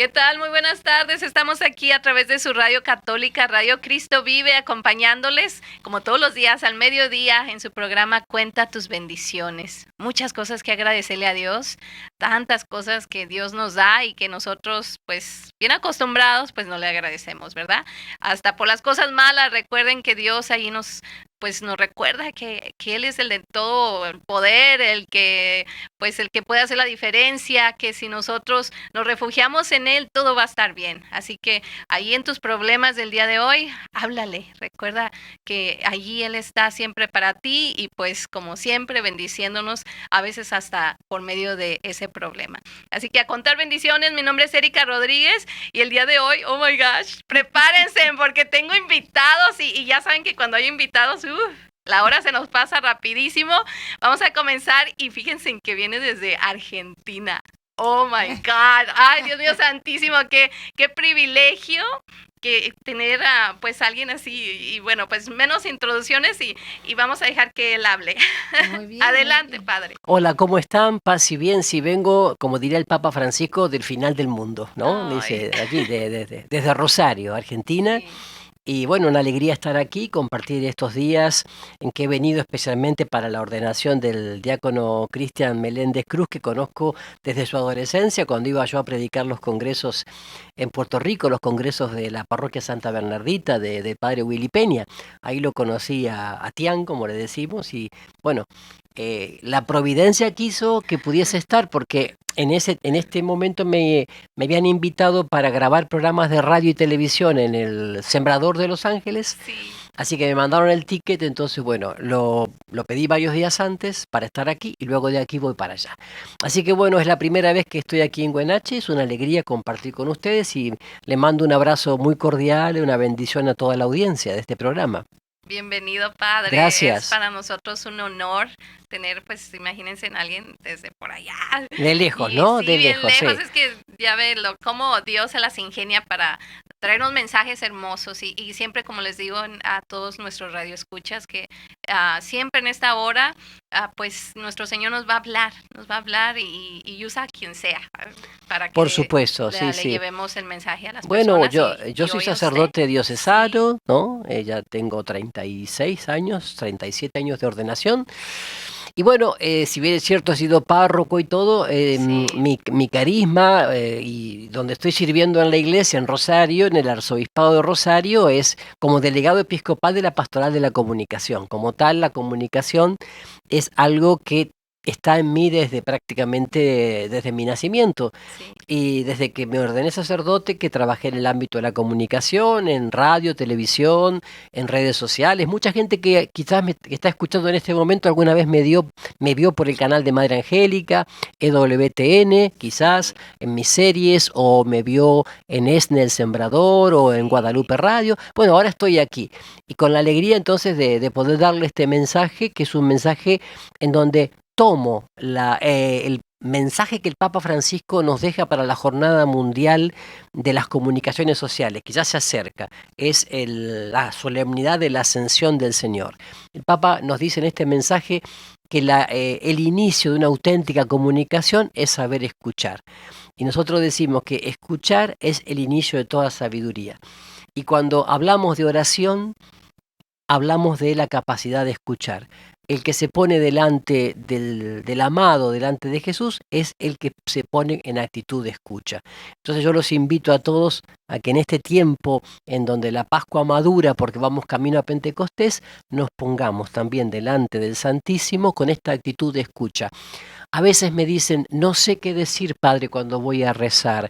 ¿Qué tal? Muy buenas tardes. Estamos aquí a través de su radio católica, Radio Cristo Vive, acompañándoles como todos los días al mediodía en su programa Cuenta tus bendiciones. Muchas cosas que agradecerle a Dios, tantas cosas que Dios nos da y que nosotros, pues bien acostumbrados, pues no le agradecemos, ¿verdad? Hasta por las cosas malas, recuerden que Dios ahí nos recuerda que Él es el de todo el poder, el que puede hacer la diferencia, que si nosotros nos refugiamos en Él, todo va a estar bien. Así que ahí en tus problemas del día de hoy, háblale. Recuerda que allí Él está siempre para ti y pues como siempre bendiciéndonos, a veces hasta por medio de ese problema. Así que a contar bendiciones, mi nombre es Erika Rodríguez y el día de hoy, oh my gosh, prepárense porque tengo invitados y ya saben que cuando hay invitados, la hora se nos pasa rapidísimo. Vamos a comenzar y fíjense en que viene desde Argentina. Oh my God. Ay, Dios mío santísimo, qué privilegio que tener a alguien así. Y bueno, pues menos introducciones y vamos a dejar que él hable. Muy bien, Adelante, muy bien. padre. Hola, ¿cómo están? Paz y bien, si vengo, como diría el Papa Francisco, del final del mundo, ¿no? Ay. Dice aquí, desde Rosario, Argentina. Sí. Y bueno, una alegría estar aquí, compartir estos días en que he venido especialmente para la ordenación del diácono Cristian Meléndez Cruz, que conozco desde su adolescencia, cuando iba yo a predicar los congresos en Puerto Rico, los congresos de la parroquia Santa Bernardita de padre Willy Peña. Ahí lo conocí a Tián, como le decimos, y bueno, la providencia quiso que pudiese estar, porque en este momento me habían invitado para grabar programas de radio y televisión en el Sembrador de Los Ángeles, Sí. así que me mandaron el ticket, entonces bueno, lo pedí varios días antes para estar aquí y luego de aquí voy para allá. Así que bueno, es la primera vez que estoy aquí en Güenache, es una alegría compartir con ustedes y le mando un abrazo muy cordial y una bendición a toda la audiencia de este programa. Bienvenido, padre. Gracias. Es para nosotros un honor tener, imagínense en alguien desde por allá. De lejos, Y ¿no? sí, De bien lejos, lejos. sí. Es que ya ve cómo Dios se las ingenia para traernos mensajes hermosos y siempre, como les digo a todos nuestros radioescuchas, que siempre en esta hora, pues nuestro Señor nos va a hablar y usa a quien sea para que Por supuesto, sí, le sí. llevemos el mensaje a las Bueno, personas. yo soy hoy a sacerdote usted. diocesano, ¿no? Ya tengo 36 años, 37 años de ordenación. Y bueno, si bien es cierto, he sido párroco y todo, Sí. mi carisma y donde estoy sirviendo en la iglesia, en Rosario, en el Arzobispado de Rosario, es como delegado episcopal de la Pastoral de la Comunicación. Como tal, la comunicación es algo que está en mí desde mi nacimiento. Sí. Y desde que me ordené sacerdote, que trabajé en el ámbito de la comunicación, en radio, televisión, en redes sociales. Mucha gente que quizás que está escuchando en este momento alguna vez me vio por el canal de Madre Angélica, EWTN, quizás en mis series, o me vio en ESNE El Sembrador o en Guadalupe Radio. Bueno, ahora estoy aquí y con la alegría entonces de poder darle este mensaje, que es un mensaje en donde tomo el mensaje que el Papa Francisco nos deja para la Jornada Mundial de las Comunicaciones Sociales, que ya se acerca. Es la solemnidad de la Ascensión del Señor. El Papa nos dice en este mensaje que el inicio de una auténtica comunicación es saber escuchar. Y nosotros decimos que escuchar es el inicio de toda sabiduría. Y cuando hablamos de oración, hablamos de la capacidad de escuchar. El que se pone delante del amado, delante de Jesús, es el que se pone en actitud de escucha. Entonces yo los invito a todos a que en este tiempo en donde la Pascua madura, porque vamos camino a Pentecostés, nos pongamos también delante del Santísimo con esta actitud de escucha. A veces me dicen, no sé qué decir, Padre, cuando voy a rezar.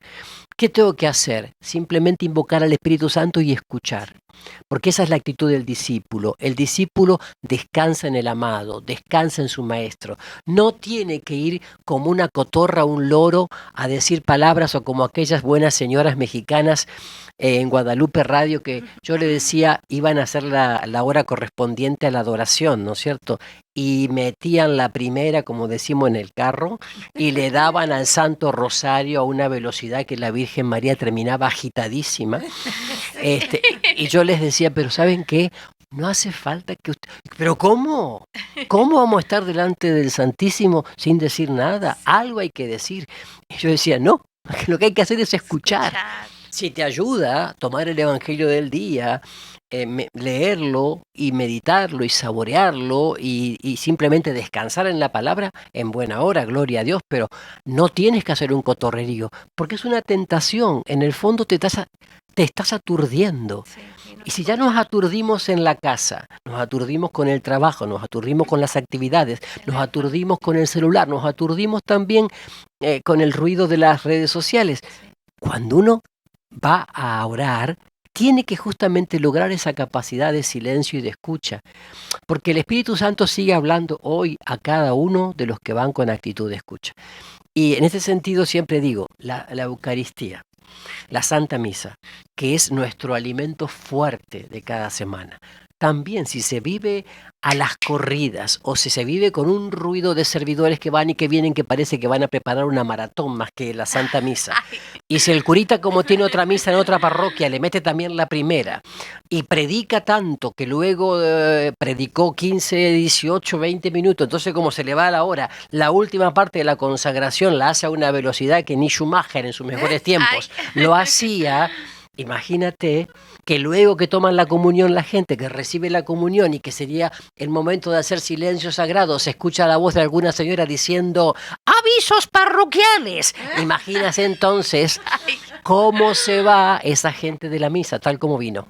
¿Qué tengo que hacer? Simplemente invocar al Espíritu Santo y escuchar. Porque esa es la actitud del discípulo. El discípulo descansa en el amado, descansa en su maestro. No tiene que ir como una cotorra, un loro, a decir palabras o como aquellas buenas señoras mexicanas en Guadalupe Radio que yo le decía iban a hacer la hora correspondiente a la adoración, ¿no es cierto? Y metían la primera, como decimos, en el carro y le daban al Santo Rosario a una velocidad que la Virgen María terminaba agitadísima. Y yo les decía, pero ¿saben qué? No hace falta que usted... ¿Pero cómo? ¿Cómo vamos a estar delante del Santísimo sin decir nada? Algo hay que decir. Y yo decía, no, Lo que hay que hacer es escuchar. Escuchar. Si te ayuda a tomar el Evangelio del día, leerlo y meditarlo y saborearlo y simplemente descansar en la palabra, en buena hora, gloria a Dios, pero no tienes que hacer un cotorrerío, porque es una tentación. En el fondo te estás aturdiendo. Sí, Y si ya nos aturdimos en la casa, nos aturdimos con el trabajo, nos aturdimos con las actividades, nos aturdimos con el celular, nos aturdimos también con el ruido de las redes sociales. Sí. Cuando uno va a orar, tiene que justamente lograr esa capacidad de silencio y de escucha, porque el Espíritu Santo sigue hablando hoy a cada uno de los que van con actitud de escucha. Y en ese sentido siempre digo, la Eucaristía, la Santa Misa, que es nuestro alimento fuerte de cada semana. También si se vive a las corridas o si se vive con un ruido de servidores que van y que vienen que parece que van a preparar una maratón más que la Santa Misa. Ay, Y si el curita, como tiene otra misa en otra parroquia, le mete también la primera y predica tanto que luego predicó 15, 18, 20 minutos, entonces como se le va a la hora, la última parte de la consagración la hace a una velocidad que ni Schumacher en sus mejores tiempos lo hacía. Imagínate que luego que toman la comunión la gente, que recibe la comunión y que sería el momento de hacer silencio sagrado, se escucha la voz de alguna señora diciendo ¡avisos parroquiales! Imagínate entonces ay, cómo se va esa gente de la misa, tal como vino.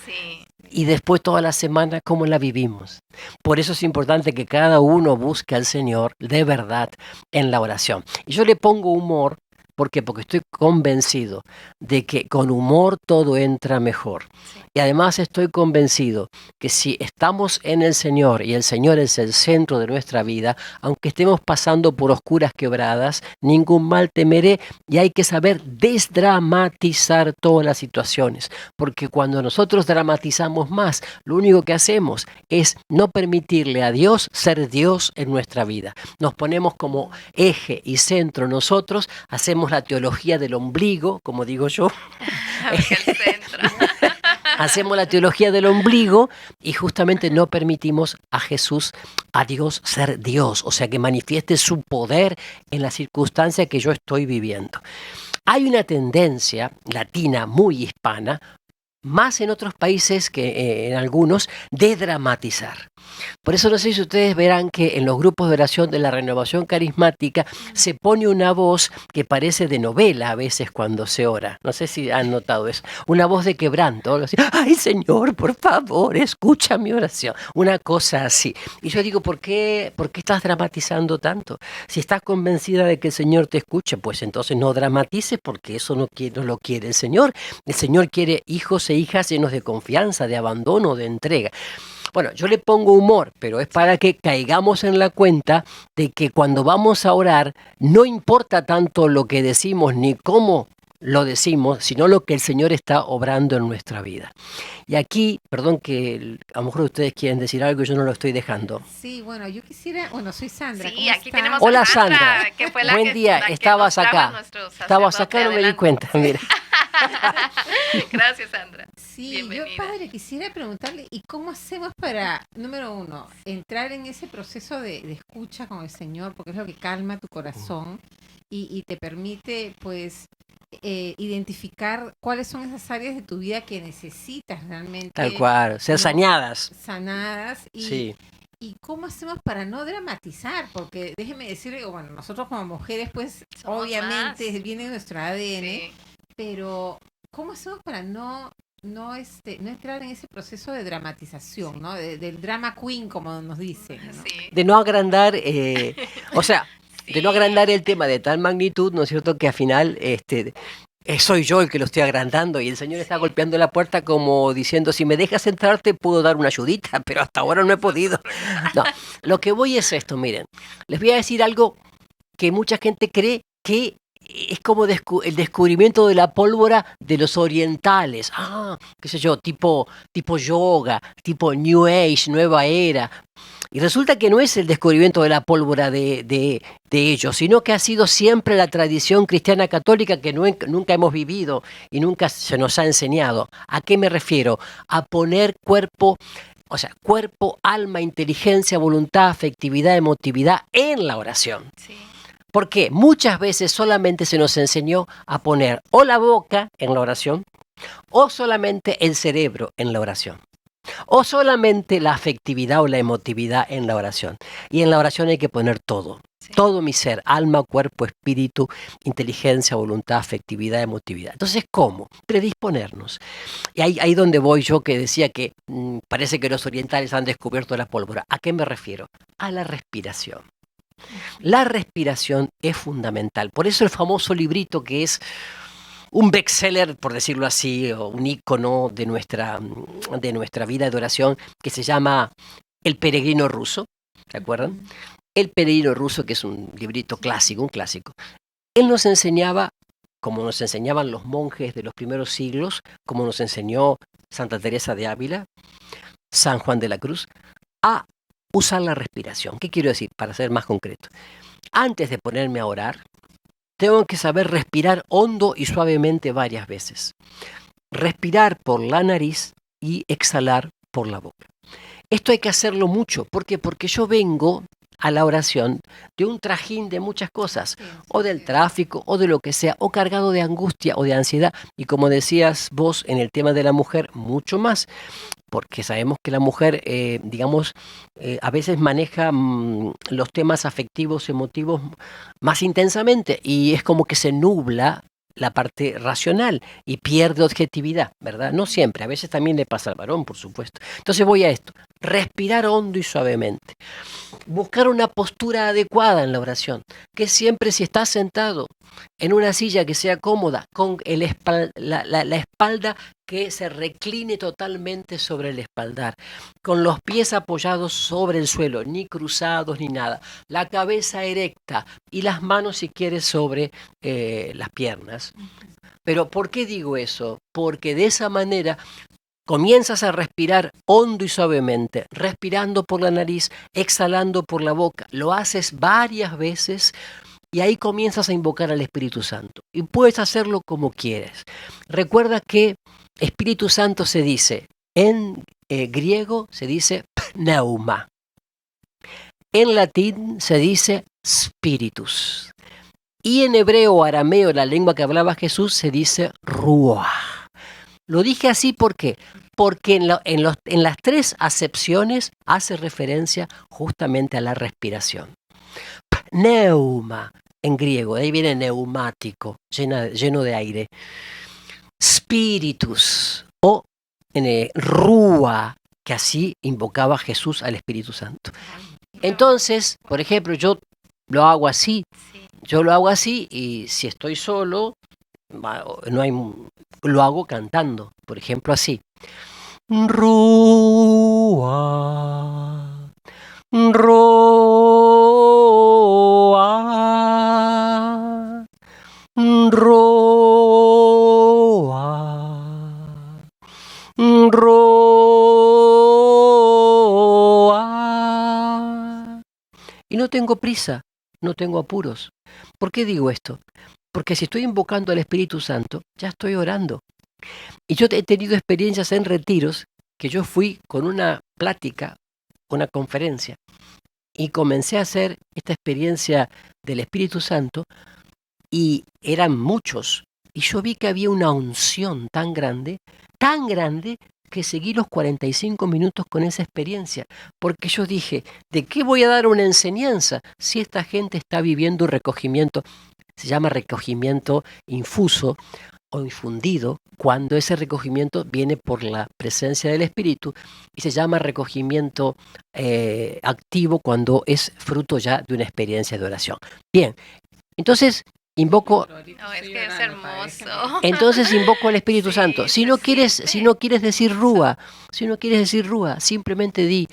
sí. Y después toda la semana, cómo la vivimos. Por eso es importante que cada uno busque al Señor de verdad en la oración. Y yo le pongo humor. ¿Por qué? Porque estoy convencido de que con humor todo entra mejor. Sí. Y además estoy convencido que si estamos en el Señor y el Señor es el centro de nuestra vida, aunque estemos pasando por oscuras quebradas, ningún mal temeré, y hay que saber desdramatizar todas las situaciones. Porque cuando nosotros dramatizamos más, lo único que hacemos es no permitirle a Dios ser Dios en nuestra vida. Nos ponemos como eje y centro nosotros, hacemos la teología del ombligo, como digo yo. Porque el centro. Hacemos la teología del ombligo y justamente no permitimos a Jesús, a Dios, ser Dios, o sea, que manifieste su poder en la circunstancia que yo estoy viviendo. Hay una tendencia latina muy hispana, más en otros países que en algunos, de dramatizar. Por eso no sé si ustedes verán que en los grupos de oración de la Renovación Carismática se pone una voz que parece de novela a veces cuando se ora. No sé si han notado eso. Una voz de quebranto. Algo así. ¡Ay, Señor, por favor, escucha mi oración! Una cosa así. Y yo digo, ¿por qué estás dramatizando tanto? Si estás convencida de que el Señor te escucha, pues entonces no dramatices porque eso no lo quiere el Señor. El Señor quiere hijos e hijas llenos de confianza, de abandono, de entrega. Bueno, yo le pongo humor, pero es para que caigamos en la cuenta de que cuando vamos a orar no importa tanto lo que decimos ni cómo lo decimos, sino lo que el Señor está obrando en nuestra vida. Y aquí, perdón que a lo mejor ustedes quieren decir algo y yo no lo estoy dejando. Sí, bueno, yo quisiera, bueno, soy Sandra. Sí, ¿cómo aquí estás? tenemos Hola, a Sandra. que fue la Buen que, día, la que estabas nos traba acá. nuestro Estabas acá, no sacerdote. me di Adelante. cuenta, mira. Gracias, Sandra. Sí, Bienvenida. yo, padre, quisiera preguntarle, ¿y cómo hacemos para, número uno, entrar en ese proceso de escucha con el Señor, porque es lo que calma tu corazón y te permite, pues, identificar cuáles son esas áreas de tu vida que necesitas realmente Tal cual, ser no, saneadas. sanadas Sí, ¿Y cómo hacemos para no dramatizar? Porque déjeme decirle, bueno, nosotros como mujeres, pues Somos obviamente más. viene nuestro ADN, Sí. pero ¿cómo hacemos para no entrar en ese proceso de dramatización, ¿no? Del drama queen, como nos dicen, ¿no? Sí. de no agrandar, o sea, de no Sí. agrandar el tema de tal magnitud, ¿no es cierto? Que al final soy yo el que lo estoy agrandando y el Señor está Sí. golpeando la puerta como diciendo, si me dejas entrar te puedo dar una ayudita, pero hasta ahora no he podido. No, lo que voy es esto, miren, les voy a decir algo que mucha gente cree que es como el descubrimiento de la pólvora de los orientales. Qué sé yo, tipo yoga, tipo New Age, nueva era. Y resulta que no es el descubrimiento de la pólvora de ellos, sino que ha sido siempre la tradición cristiana católica que nunca hemos vivido y nunca se nos ha enseñado. ¿A qué me refiero? A poner cuerpo, alma, inteligencia, voluntad, afectividad, emotividad en la oración. Sí. ¿Por qué? Muchas veces solamente se nos enseñó a poner o la boca en la oración, o solamente el cerebro en la oración, o solamente la afectividad o la emotividad en la oración. Y en la oración hay que poner todo. Sí. Todo mi ser, alma, cuerpo, espíritu, inteligencia, voluntad, afectividad, emotividad. Entonces, ¿cómo? Predisponernos. Y ahí donde voy yo, que decía que parece que los orientales han descubierto la pólvora. ¿A qué me refiero? A la respiración. La respiración es fundamental. Por eso el famoso librito que es un bestseller, por decirlo así, o un ícono de nuestra vida de oración, que se llama El peregrino ruso. ¿Se acuerdan? El peregrino ruso, que es un librito clásico, un clásico. Él nos enseñaba, como nos enseñaban los monjes de los primeros siglos, como nos enseñó Santa Teresa de Ávila, San Juan de la Cruz, a usar la respiración. ¿Qué quiero decir? Para ser más concreto. Antes de ponerme a orar, tengo que saber respirar hondo y suavemente varias veces. Respirar por la nariz y exhalar por la boca. Esto hay que hacerlo mucho. ¿Por qué? Porque yo vengo a la oración de un trajín de muchas cosas, o del tráfico, o de lo que sea, o cargado de angustia o de ansiedad. Y como decías vos en el tema de la mujer, mucho más. Porque sabemos que la mujer, a veces maneja los temas afectivos, emotivos más intensamente y es como que se nubla la parte racional y pierde objetividad, ¿verdad? No siempre, a veces también le pasa al varón, por supuesto. Entonces voy a esto, respirar hondo y suavemente. Buscar una postura adecuada en la oración, que siempre si estás sentado en una silla que sea cómoda, con la espalda que se recline totalmente sobre el espaldar, con los pies apoyados sobre el suelo, ni cruzados ni nada, la cabeza erecta y las manos si quieres sobre las piernas. Pero ¿por qué digo eso? Porque de esa manera comienzas a respirar hondo y suavemente, respirando por la nariz, exhalando por la boca. Lo haces varias veces y ahí comienzas a invocar al Espíritu Santo. Y puedes hacerlo como quieres. Recuerda que Espíritu Santo se dice, en griego se dice pneuma. En latín se dice spiritus. Y en hebreo o arameo, la lengua que hablaba Jesús, se dice ruach. Lo dije así ¿por qué? Porque en las tres acepciones hace referencia justamente a la respiración. Pneuma, en griego, de ahí viene neumático, lleno de aire. Spiritus, o rúa, que así invocaba Jesús al Espíritu Santo. Entonces, por ejemplo, yo lo hago así. Yo lo hago así y si estoy solo, lo hago cantando, por ejemplo así. Rúa, rúa, rúa, rúa. Y no tengo prisa, no tengo apuros. ¿Por qué digo esto? Porque si estoy invocando al Espíritu Santo, ya estoy orando. Y yo he tenido experiencias en retiros que yo fui con una plática, una conferencia, y comencé a hacer esta experiencia del Espíritu Santo y eran muchos. Y yo vi que había una unción tan grande, que seguí los 45 minutos con esa experiencia, porque yo dije, ¿de qué voy a dar una enseñanza si esta gente está viviendo un recogimiento? Se llama recogimiento infuso o infundido, cuando ese recogimiento viene por la presencia del Espíritu, y se llama recogimiento activo cuando es fruto ya de una experiencia de oración. Bien, entonces invoco... No, es que es hermoso. Entonces invoco al Espíritu Sí, Santo. Si no quieres decir rúa, simplemente di,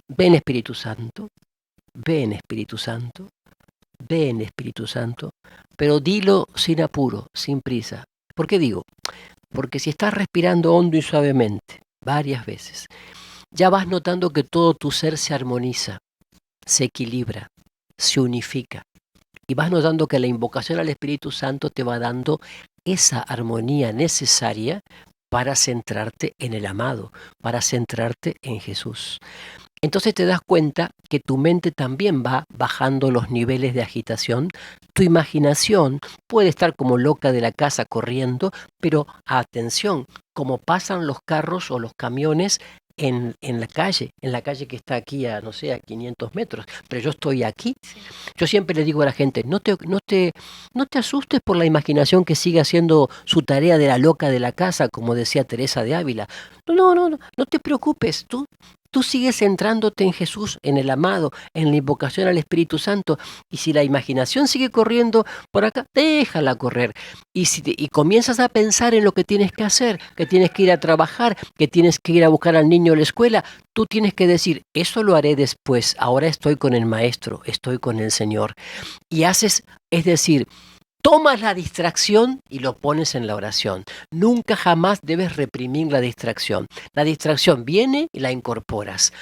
ven Espíritu Santo, ven Espíritu Santo, ven Espíritu Santo, pero dilo sin apuro, sin prisa. ¿Por qué digo? Porque si estás respirando hondo y suavemente, varias veces, ya vas notando que todo tu ser se armoniza, se equilibra, se unifica. Y vas notando que la invocación al Espíritu Santo te va dando esa armonía necesaria para centrarte en el amado, para centrarte en Jesús. entonces te das cuenta que tu mente también va bajando los niveles de agitación. Tu imaginación puede estar como loca de la casa corriendo, pero atención, como pasan los carros o los camiones en la calle que está aquí a, no sé, a 500 metros, pero yo estoy aquí. Sí. Yo siempre le digo a la gente, no te asustes por la imaginación que sigue haciendo su tarea de la loca de la casa, como decía Teresa de Ávila. No te preocupes, tú sigues centrándote en Jesús, en el amado, en la invocación al Espíritu Santo, y si la imaginación sigue corriendo por acá, déjala correr. Y comienzas a pensar en lo que tienes que hacer, que tienes que ir a trabajar, que tienes que ir a buscar al niño a la escuela, tú tienes que decir, eso lo haré después, ahora estoy con el Maestro, estoy con el Señor. Y haces, es decir, tomas la distracción y lo pones en la oración. Nunca jamás debes reprimir la distracción. La distracción viene y la incorporas.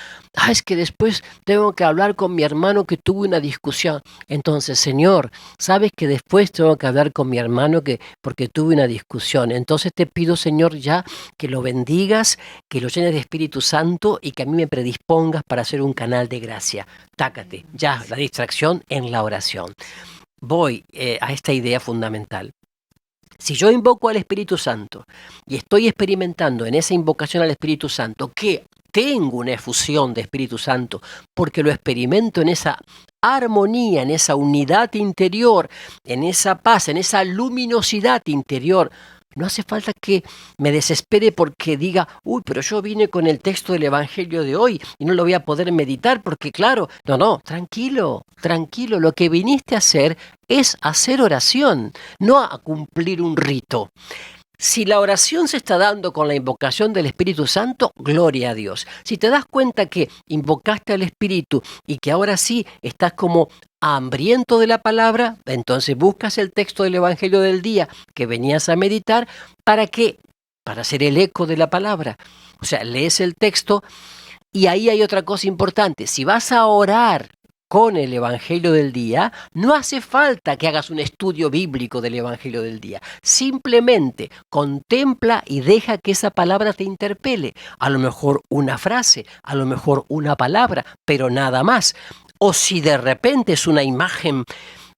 Es que después tengo que hablar con mi hermano que tuve una discusión. Entonces, Señor, sabes que después tengo que hablar con mi hermano porque tuve una discusión. Entonces te pido, Señor, ya que lo bendigas, que lo llenes de Espíritu Santo y que a mí me predispongas para ser un canal de gracia. Tácate, ya la distracción en la oración. Voy a esta idea fundamental. Si yo invoco al Espíritu Santo y estoy experimentando en esa invocación al Espíritu Santo que tengo una efusión de Espíritu Santo, porque lo experimento en esa armonía, en esa unidad interior, en esa paz, en esa luminosidad interior, no hace falta que me desespere porque diga, pero yo vine con el texto del Evangelio de hoy y no lo voy a poder meditar porque claro, no, tranquilo, lo que viniste a hacer es hacer oración, no a cumplir un rito. Si la oración se está dando con la invocación del Espíritu Santo, gloria a Dios. Si te das cuenta que invocaste al Espíritu y que ahora sí estás como hambriento de la palabra, entonces buscas el texto del Evangelio del día que venías a meditar. ¿Para qué? Para hacer el eco de la palabra. O sea, lees el texto y ahí hay otra cosa importante. Si vas a orar con el Evangelio del día, no hace falta que hagas un estudio bíblico del Evangelio del día. Simplemente contempla y deja que esa palabra te interpele. A lo mejor una frase, a lo mejor una palabra, pero nada más. O si de repente es una imagen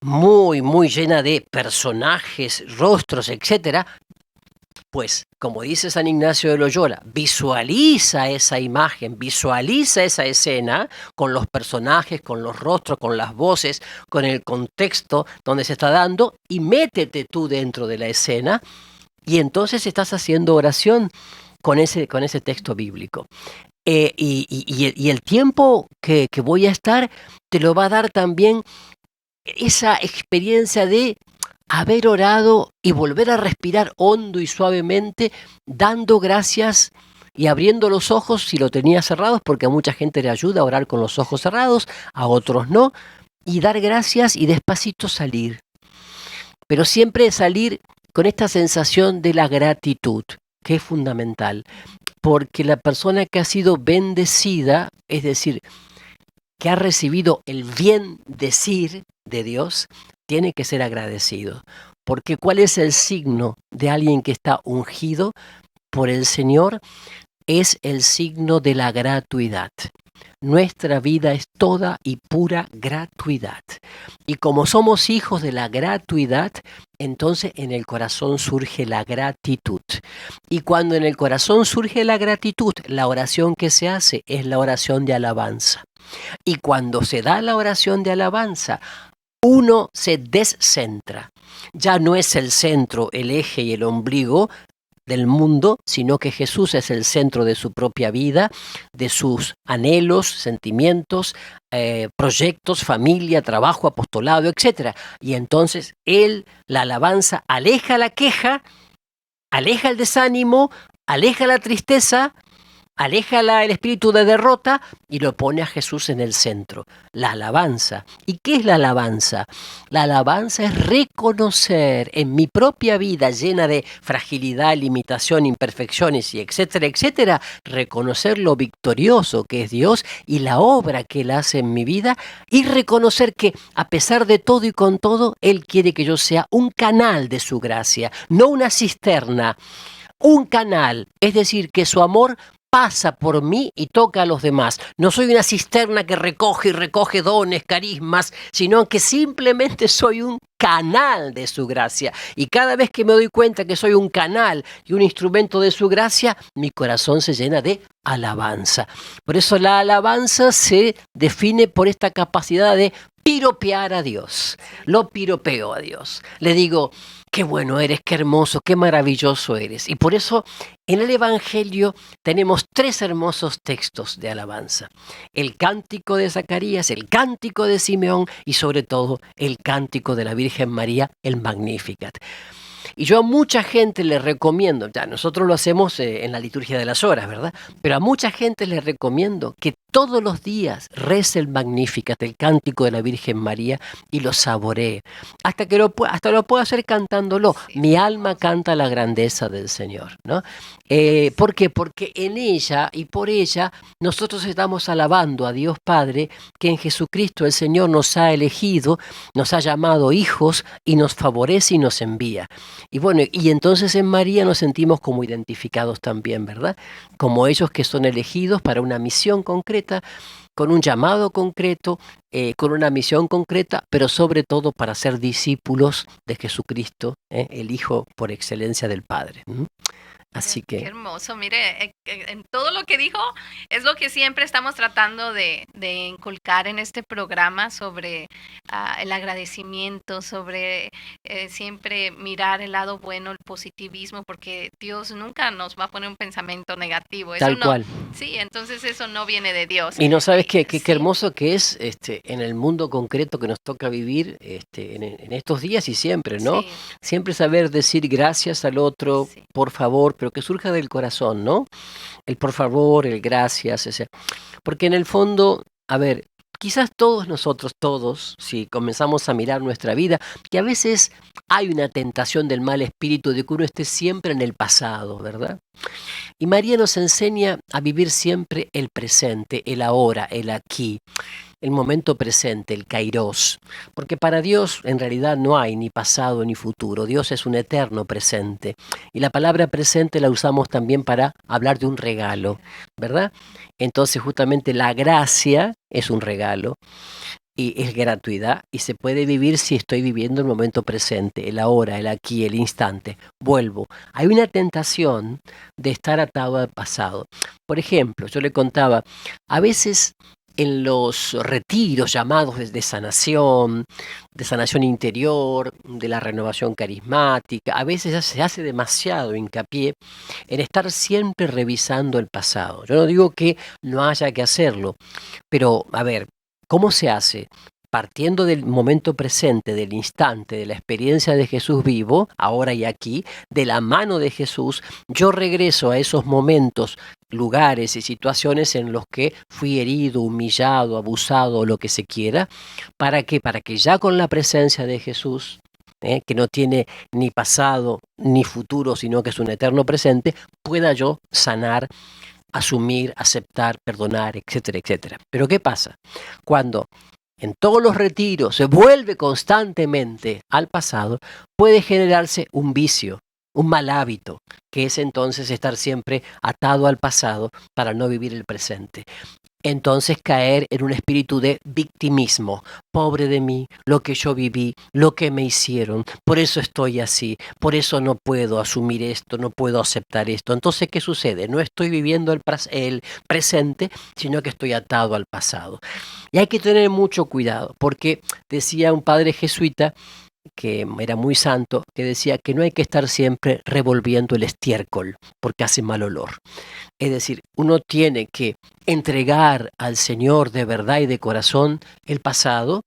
muy, muy llena de personajes, rostros, etcétera, pues, como dice San Ignacio de Loyola, visualiza esa imagen, visualiza esa escena con los personajes, con los rostros, con las voces, con el contexto donde se está dando y métete tú dentro de la escena y entonces estás haciendo oración con ese texto bíblico. Y el tiempo que voy a estar te lo va a dar también esa experiencia de haber orado y volver a respirar hondo y suavemente, dando gracias y abriendo los ojos si lo tenía cerrados, porque a mucha gente le ayuda a orar con los ojos cerrados, a otros no, y dar gracias y despacito salir. Pero siempre salir con esta sensación de la gratitud, que es fundamental, porque la persona que ha sido bendecida, es decir, que ha recibido el bien decir de Dios, tiene que ser agradecido. Porque ¿cuál es el signo de alguien que está ungido por el Señor? Es el signo de la gratuidad. Nuestra vida es toda y pura gratuidad. Y como somos hijos de la gratuidad, entonces en el corazón surge la gratitud. Y cuando en el corazón surge la gratitud, la oración que se hace es la oración de alabanza. Y cuando se da la oración de alabanza, uno se descentra. Ya no es el centro, el eje y el ombligo del mundo, sino que Jesús es el centro de su propia vida, de sus anhelos, sentimientos, proyectos, familia, trabajo, apostolado, etc. Y entonces la alabanza, aleja la queja, aleja el desánimo, aleja la tristeza, aleja el espíritu de derrota y lo pone a Jesús en el centro. La alabanza. ¿Y qué es la alabanza? La alabanza es reconocer en mi propia vida llena de fragilidad, limitación, imperfecciones y etcétera, etcétera, reconocer lo victorioso que es Dios y la obra que Él hace en mi vida y reconocer que a pesar de todo y con todo, Él quiere que yo sea un canal de su gracia, no una cisterna, un canal, es decir, que su amor pasa por mí y toca a los demás. No soy una cisterna que recoge y recoge dones, carismas, sino que simplemente soy un canal de su gracia. Y cada vez que me doy cuenta que soy un canal y un instrumento de su gracia, mi corazón se llena de alabanza. Por eso la alabanza se define por esta capacidad de piropear a Dios. Lo piropeo a Dios. Le digo, qué bueno eres, qué hermoso, qué maravilloso eres. Y por eso en el Evangelio tenemos 3 hermosos textos de alabanza. El cántico de Zacarías, el cántico de Simeón y sobre todo el cántico de la Virgen María, el Magnificat. Y yo a mucha gente le recomiendo, ya nosotros lo hacemos en la liturgia de las horas, ¿verdad? Pero a mucha gente le recomiendo que todos los días rece el Magnificat, el cántico de la Virgen María, y lo saboree. Hasta lo puedo hacer cantándolo. Mi alma canta la grandeza del Señor, ¿no? ¿Por qué? Porque en ella y por ella nosotros estamos alabando a Dios Padre, que en Jesucristo el Señor nos ha elegido, nos ha llamado hijos y nos favorece y nos envía. Y bueno, y entonces en María nos sentimos como identificados también, ¿verdad? Como ellos que son elegidos para una misión concreta, con un llamado concreto, con una misión concreta, pero sobre todo para ser discípulos de Jesucristo, el Hijo por excelencia del Padre. Así Qué que hermoso, mire, en todo lo que dijo es lo que siempre estamos tratando de inculcar en este programa sobre el agradecimiento, sobre siempre mirar el lado bueno, el positivismo, porque Dios nunca nos va a poner un pensamiento negativo. Eso tal no, cual. sí, entonces eso no viene de Dios. Y no sabes qué Sí. hermoso que es en el mundo concreto que nos toca vivir en estos días y siempre, ¿no? Sí, Siempre saber decir gracias al otro, sí. por favor, pero que surja del corazón, ¿no? El por favor, el gracias, porque en el fondo, a ver, quizás todos nosotros, si comenzamos a mirar nuestra vida, que a veces hay una tentación del mal espíritu de que uno esté siempre en el pasado, ¿verdad? Y María nos enseña a vivir siempre el presente, el ahora, el aquí, el momento presente, el kairos. Porque para Dios en realidad no hay ni pasado ni futuro. Dios es un eterno presente. Y la palabra presente la usamos también para hablar de un regalo, ¿verdad? Entonces justamente la gracia es un regalo. Y es gratuidad y se puede vivir si estoy viviendo el momento presente, el ahora, el aquí, el instante. Vuelvo. Hay una tentación de estar atado al pasado. Por ejemplo, yo le contaba, a veces en los retiros llamados de sanación interior, de la renovación carismática, a veces se hace demasiado hincapié en estar siempre revisando el pasado. Yo no digo que no haya que hacerlo, pero a ver, ¿cómo se hace? Partiendo del momento presente, del instante, de la experiencia de Jesús vivo, ahora y aquí, de la mano de Jesús, yo regreso a esos momentos, lugares y situaciones en los que fui herido, humillado, abusado, o lo que se quiera. ¿Para qué? Para que ya con la presencia de Jesús, que no tiene ni pasado ni futuro, sino que es un eterno presente, pueda yo sanar, asumir, aceptar, perdonar, etcétera, etcétera. Pero ¿qué pasa? Cuando en todos los retiros se vuelve constantemente al pasado, puede generarse un vicio, un mal hábito, que es entonces estar siempre atado al pasado para no vivir el presente. Entonces caer en un espíritu de victimismo. Pobre de mí, lo que yo viví, lo que me hicieron, por eso estoy así, por eso no puedo asumir esto, no puedo aceptar esto. Entonces, ¿qué sucede? No estoy viviendo el presente, sino que estoy atado al pasado. Y hay que tener mucho cuidado, porque decía un padre jesuita, que era muy santo, que decía que no hay que estar siempre revolviendo el estiércol, porque hace mal olor. Es decir, uno tiene que entregar al Señor de verdad y de corazón el pasado,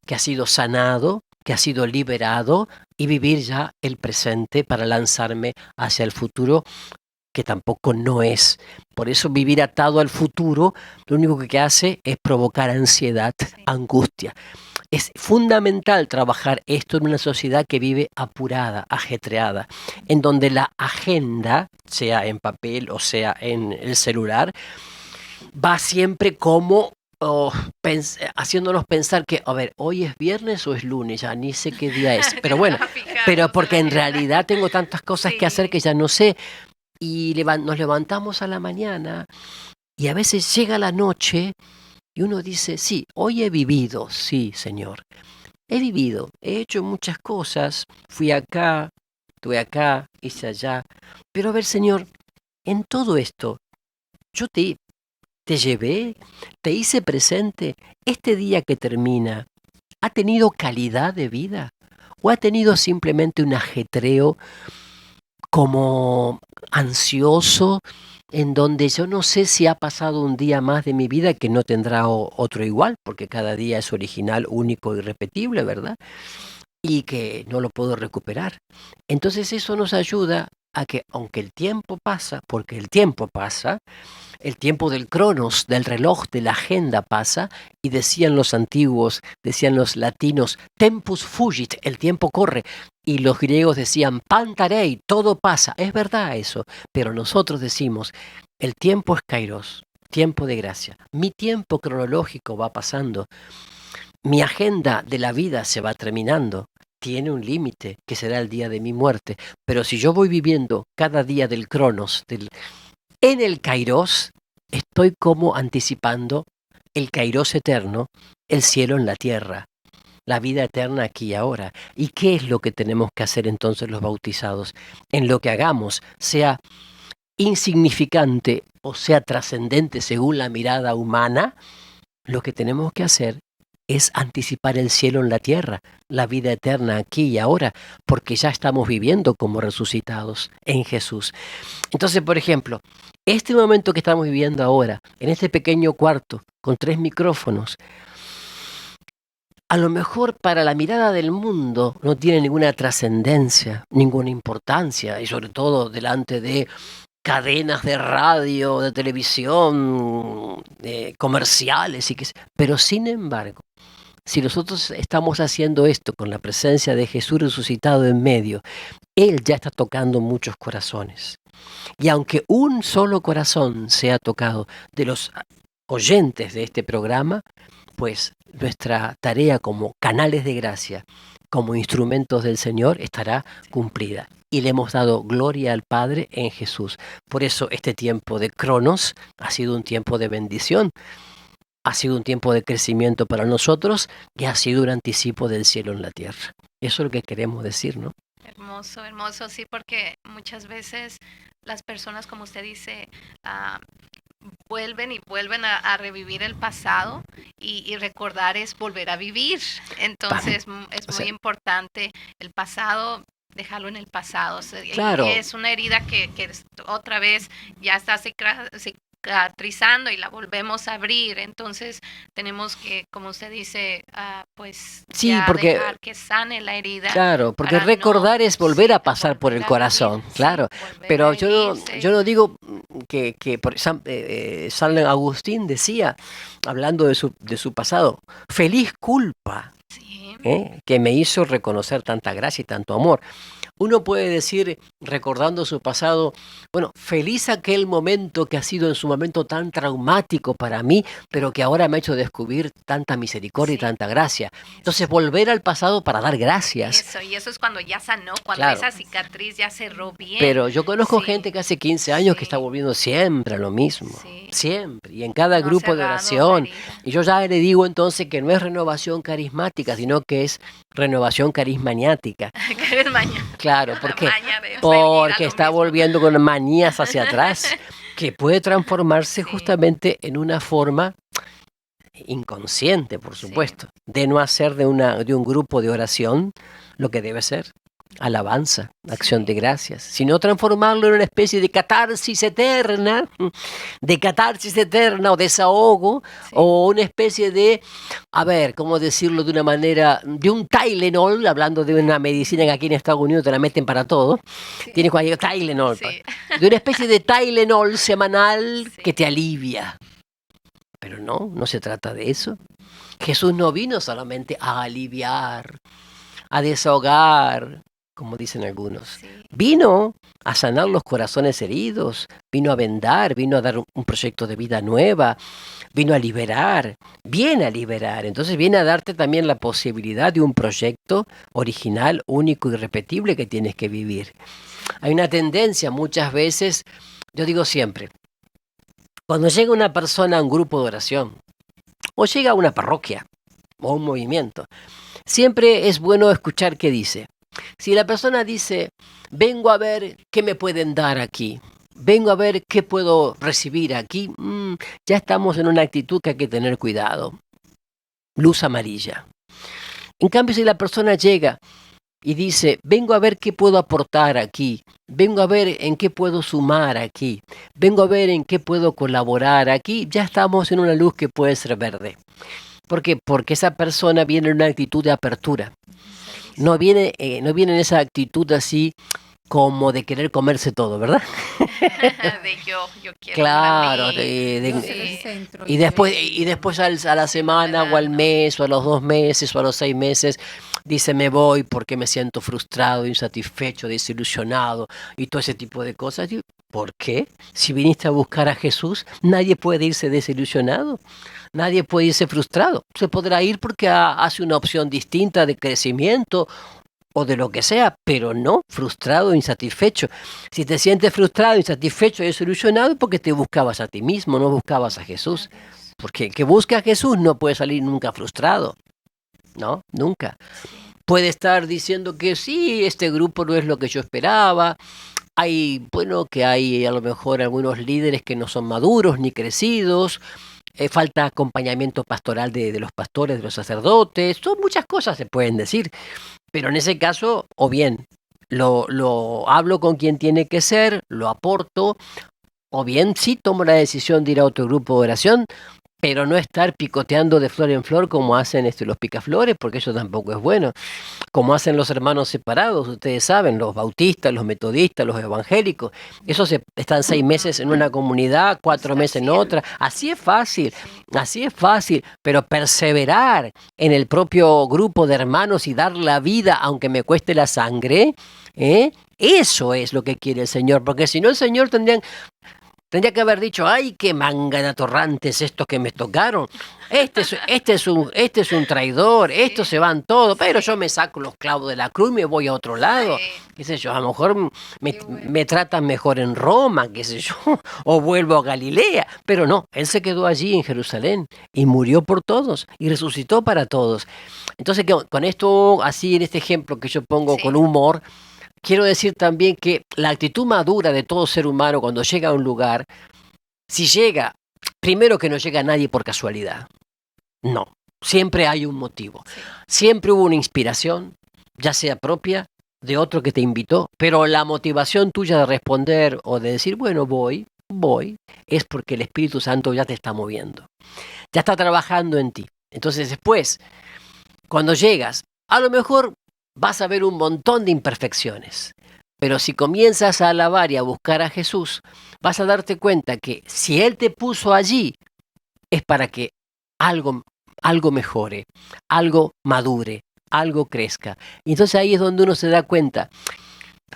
que ha sido sanado, que ha sido liberado, y vivir ya el presente para lanzarme hacia el futuro, que tampoco no es. Por eso vivir atado al futuro, lo único que hace es provocar ansiedad, angustia. Es fundamental trabajar esto en una sociedad que vive apurada, ajetreada, en donde la agenda, sea en papel o sea en el celular, va siempre como haciéndonos pensar que, a ver, hoy es viernes o es lunes, ya ni sé qué día es. Pero bueno, pero porque en realidad tengo tantas cosas que hacer que ya no sé. y nos levantamos a la mañana y a veces llega la noche y uno dice, sí, hoy he vivido, sí, Señor. He vivido, he hecho muchas cosas, fui acá, estuve acá, hice allá. Pero a ver, Señor, en todo esto, yo te llevé, te hice presente. Este día que termina, ¿ha tenido calidad de vida? ¿O ha tenido simplemente un ajetreo como ansioso, en donde yo no sé si ha pasado un día más de mi vida que no tendrá otro igual, porque cada día es original, único, irrepetible, ¿verdad? Y que no lo puedo recuperar. Entonces eso nos ayuda a que, aunque el tiempo pasa, porque el tiempo pasa, el tiempo del cronos, del reloj, de la agenda pasa, y decían los antiguos, decían los latinos, tempus fugit, el tiempo corre, y los griegos decían, pantarei, todo pasa. Es verdad eso, pero nosotros decimos, el tiempo es kairos, tiempo de gracia. Mi tiempo cronológico va pasando, mi agenda de la vida se va terminando. Tiene un límite, que será el día de mi muerte, pero si yo voy viviendo cada día del cronos, en el kairos, estoy como anticipando el kairos eterno, el cielo en la tierra, la vida eterna aquí y ahora. ¿Y qué es lo que tenemos que hacer entonces los bautizados? En lo que hagamos, sea insignificante o sea trascendente según la mirada humana, lo que tenemos que hacer es anticipar el cielo en la tierra, la vida eterna aquí y ahora, porque ya estamos viviendo como resucitados en Jesús. Entonces, por ejemplo, este momento que estamos viviendo ahora, en este pequeño cuarto, con 3 micrófonos, a lo mejor para la mirada del mundo no tiene ninguna trascendencia, ninguna importancia, y sobre todo delante de cadenas de radio, de televisión, comerciales, pero sin embargo, si nosotros estamos haciendo esto con la presencia de Jesús resucitado en medio, Él ya está tocando muchos corazones. Y aunque un solo corazón sea tocado de los oyentes de este programa, pues nuestra tarea como canales de gracia, como instrumentos del Señor, estará cumplida. Y le hemos dado gloria al Padre en Jesús. Por eso este tiempo de Cronos ha sido un tiempo de bendición, ha sido un tiempo de crecimiento para nosotros y ha sido un anticipo del cielo en la tierra. Eso es lo que queremos decir, ¿no? Hermoso, hermoso, sí, porque muchas veces las personas, como usted dice, vuelven y vuelven a revivir el pasado y recordar es volver a vivir. Entonces es muy importante el pasado, dejarlo en el pasado. Claro. Y es una herida que otra vez ya está cicatrizando y la volvemos a abrir. Entonces tenemos que, como usted dice, pues sí, ya porque, dejar que sane la herida. Claro, porque recordar es volver a pasar por el corazón, claro. Pero yo no digo que por ejemplo, San Agustín decía, hablando de su pasado, feliz culpa, que me hizo reconocer tanta gracia y tanto amor. Uno puede decir, recordando su pasado, bueno, feliz aquel momento que ha sido en su momento tan traumático para mí, pero que ahora me ha hecho descubrir tanta misericordia y tanta gracia. Entonces, volver al pasado para dar gracias. Y eso es cuando ya sanó, cuando esa cicatriz ya cerró bien. Pero yo conozco gente que hace 15 años que está volviendo siempre a lo mismo, siempre, y en cada grupo de oración. Y yo ya le digo entonces que no es renovación carismática, sino que es renovación carismaniática. Claro, porque está volviendo con manías hacia atrás, que puede transformarse justamente en una forma inconsciente, por supuesto, de no hacer de un grupo de oración lo que debe ser. Alabanza, acción de gracias, sino transformarlo en una especie de catarsis eterna o desahogo, o una especie de, ¿cómo decirlo de una manera? De un Tylenol, hablando de una medicina que aquí en Estados Unidos te la meten para todo. Tienes cualquier Tylenol, de una especie de Tylenol semanal que te alivia. Pero no se trata de eso. Jesús no vino solamente a aliviar, a desahogar, como dicen algunos. Vino a sanar los corazones heridos, vino a vendar, vino a dar un proyecto de vida nueva, vino a liberar, viene a liberar. Entonces viene a darte también la posibilidad de un proyecto original, único y irrepetible que tienes que vivir. Hay una tendencia muchas veces, yo digo siempre, cuando llega una persona a un grupo de oración, o llega a una parroquia, o un movimiento, siempre es bueno escuchar qué dice. Si la persona dice, vengo a ver qué me pueden dar aquí, vengo a ver qué puedo recibir aquí, ya estamos en una actitud que hay que tener cuidado. Luz amarilla. En cambio, si la persona llega y dice, vengo a ver qué puedo aportar aquí, vengo a ver en qué puedo sumar aquí, vengo a ver en qué puedo colaborar aquí, ya estamos en una luz que puede ser verde. ¿Por qué? Porque esa persona viene en una actitud de apertura. No viene en esa actitud así como de querer comerse todo, ¿verdad? De yo quiero Claro, para mí. Yo ser el centro. y después a la semana o al mes o a los 2 meses o a los 6 meses dice me voy porque me siento frustrado, insatisfecho, desilusionado y todo ese tipo de cosas. Digo, ¿por qué? Si viniste a buscar a Jesús, nadie puede irse desilusionado. Nadie puede irse frustrado. Se podrá ir porque hace una opción distinta de crecimiento o de lo que sea, pero no frustrado, insatisfecho. Si te sientes frustrado, insatisfecho y desilusionado, es porque te buscabas a ti mismo, no buscabas a Jesús. Porque el que busca a Jesús no puede salir nunca frustrado. No, nunca. Puede estar diciendo que sí, este grupo no es lo que yo esperaba. Hay a lo mejor algunos líderes que no son maduros ni crecidos. Falta acompañamiento pastoral de los pastores, de los sacerdotes. Son muchas cosas se pueden decir. Pero en ese caso, o bien lo hablo con quien tiene que ser, lo aporto, o bien sí tomo la decisión de ir a otro grupo de oración, pero no estar picoteando de flor en flor como hacen los picaflores, porque eso tampoco es bueno. Como hacen los hermanos separados, ustedes saben, los bautistas, los metodistas, los evangélicos, esos están 6 meses en una comunidad, 4 meses en otra, así es fácil, pero perseverar en el propio grupo de hermanos y dar la vida aunque me cueste la sangre, eso es lo que quiere el Señor, porque si no el Señor tendría que haber dicho, ay, qué manga de atorrantes estos que me tocaron. Este es un traidor, estos se van todos, pero yo me saco los clavos de la cruz y me voy a otro lado. Qué sé yo, a lo mejor me tratan mejor en Roma, qué sé yo, o vuelvo a Galilea. Pero no, él se quedó allí en Jerusalén y murió por todos y resucitó para todos. Entonces, con esto, así en este ejemplo que yo pongo con humor, quiero decir también que la actitud madura de todo ser humano cuando llega a un lugar, si llega, primero que no llega nadie por casualidad. No, siempre hay un motivo. Siempre hubo una inspiración, ya sea propia, de otro que te invitó, pero la motivación tuya de responder o de decir, bueno, voy, es porque el Espíritu Santo ya te está moviendo. Ya está trabajando en ti. Entonces después, cuando llegas, a lo mejor vas a ver un montón de imperfecciones. Pero si comienzas a alabar y a buscar a Jesús, vas a darte cuenta que si Él te puso allí, es para que algo mejore, algo madure, algo crezca. Y entonces ahí es donde uno se da cuenta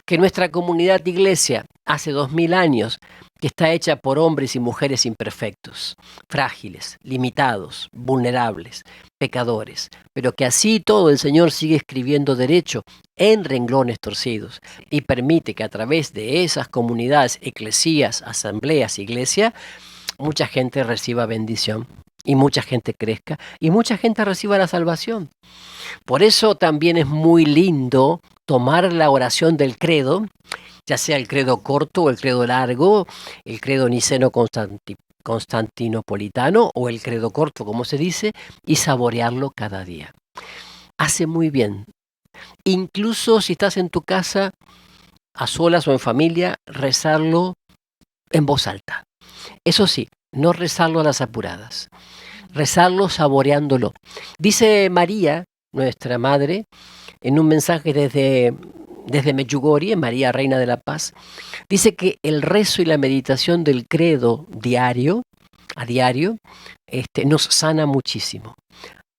que nuestra comunidad de iglesia hace 2000 años que está hecha por hombres y mujeres imperfectos, frágiles, limitados, vulnerables, pecadores, pero que así todo el Señor sigue escribiendo derecho en renglones torcidos y permite que a través de esas comunidades, eclesías, asambleas, iglesia, mucha gente reciba bendición y mucha gente crezca y mucha gente reciba la salvación. Por eso también es muy lindo tomar la oración del credo, ya sea el credo corto o el credo largo, el credo niceno-constantinopolitano o el credo corto, como se dice, y saborearlo cada día. Hace muy bien. Incluso si estás en tu casa, a solas o en familia, rezarlo en voz alta. Eso sí, no rezarlo a las apuradas. Rezarlo saboreándolo. Dice María, nuestra madre, en un mensaje desde Medjugorje, María Reina de la Paz, dice que el rezo y la meditación del credo a diario, nos sana muchísimo.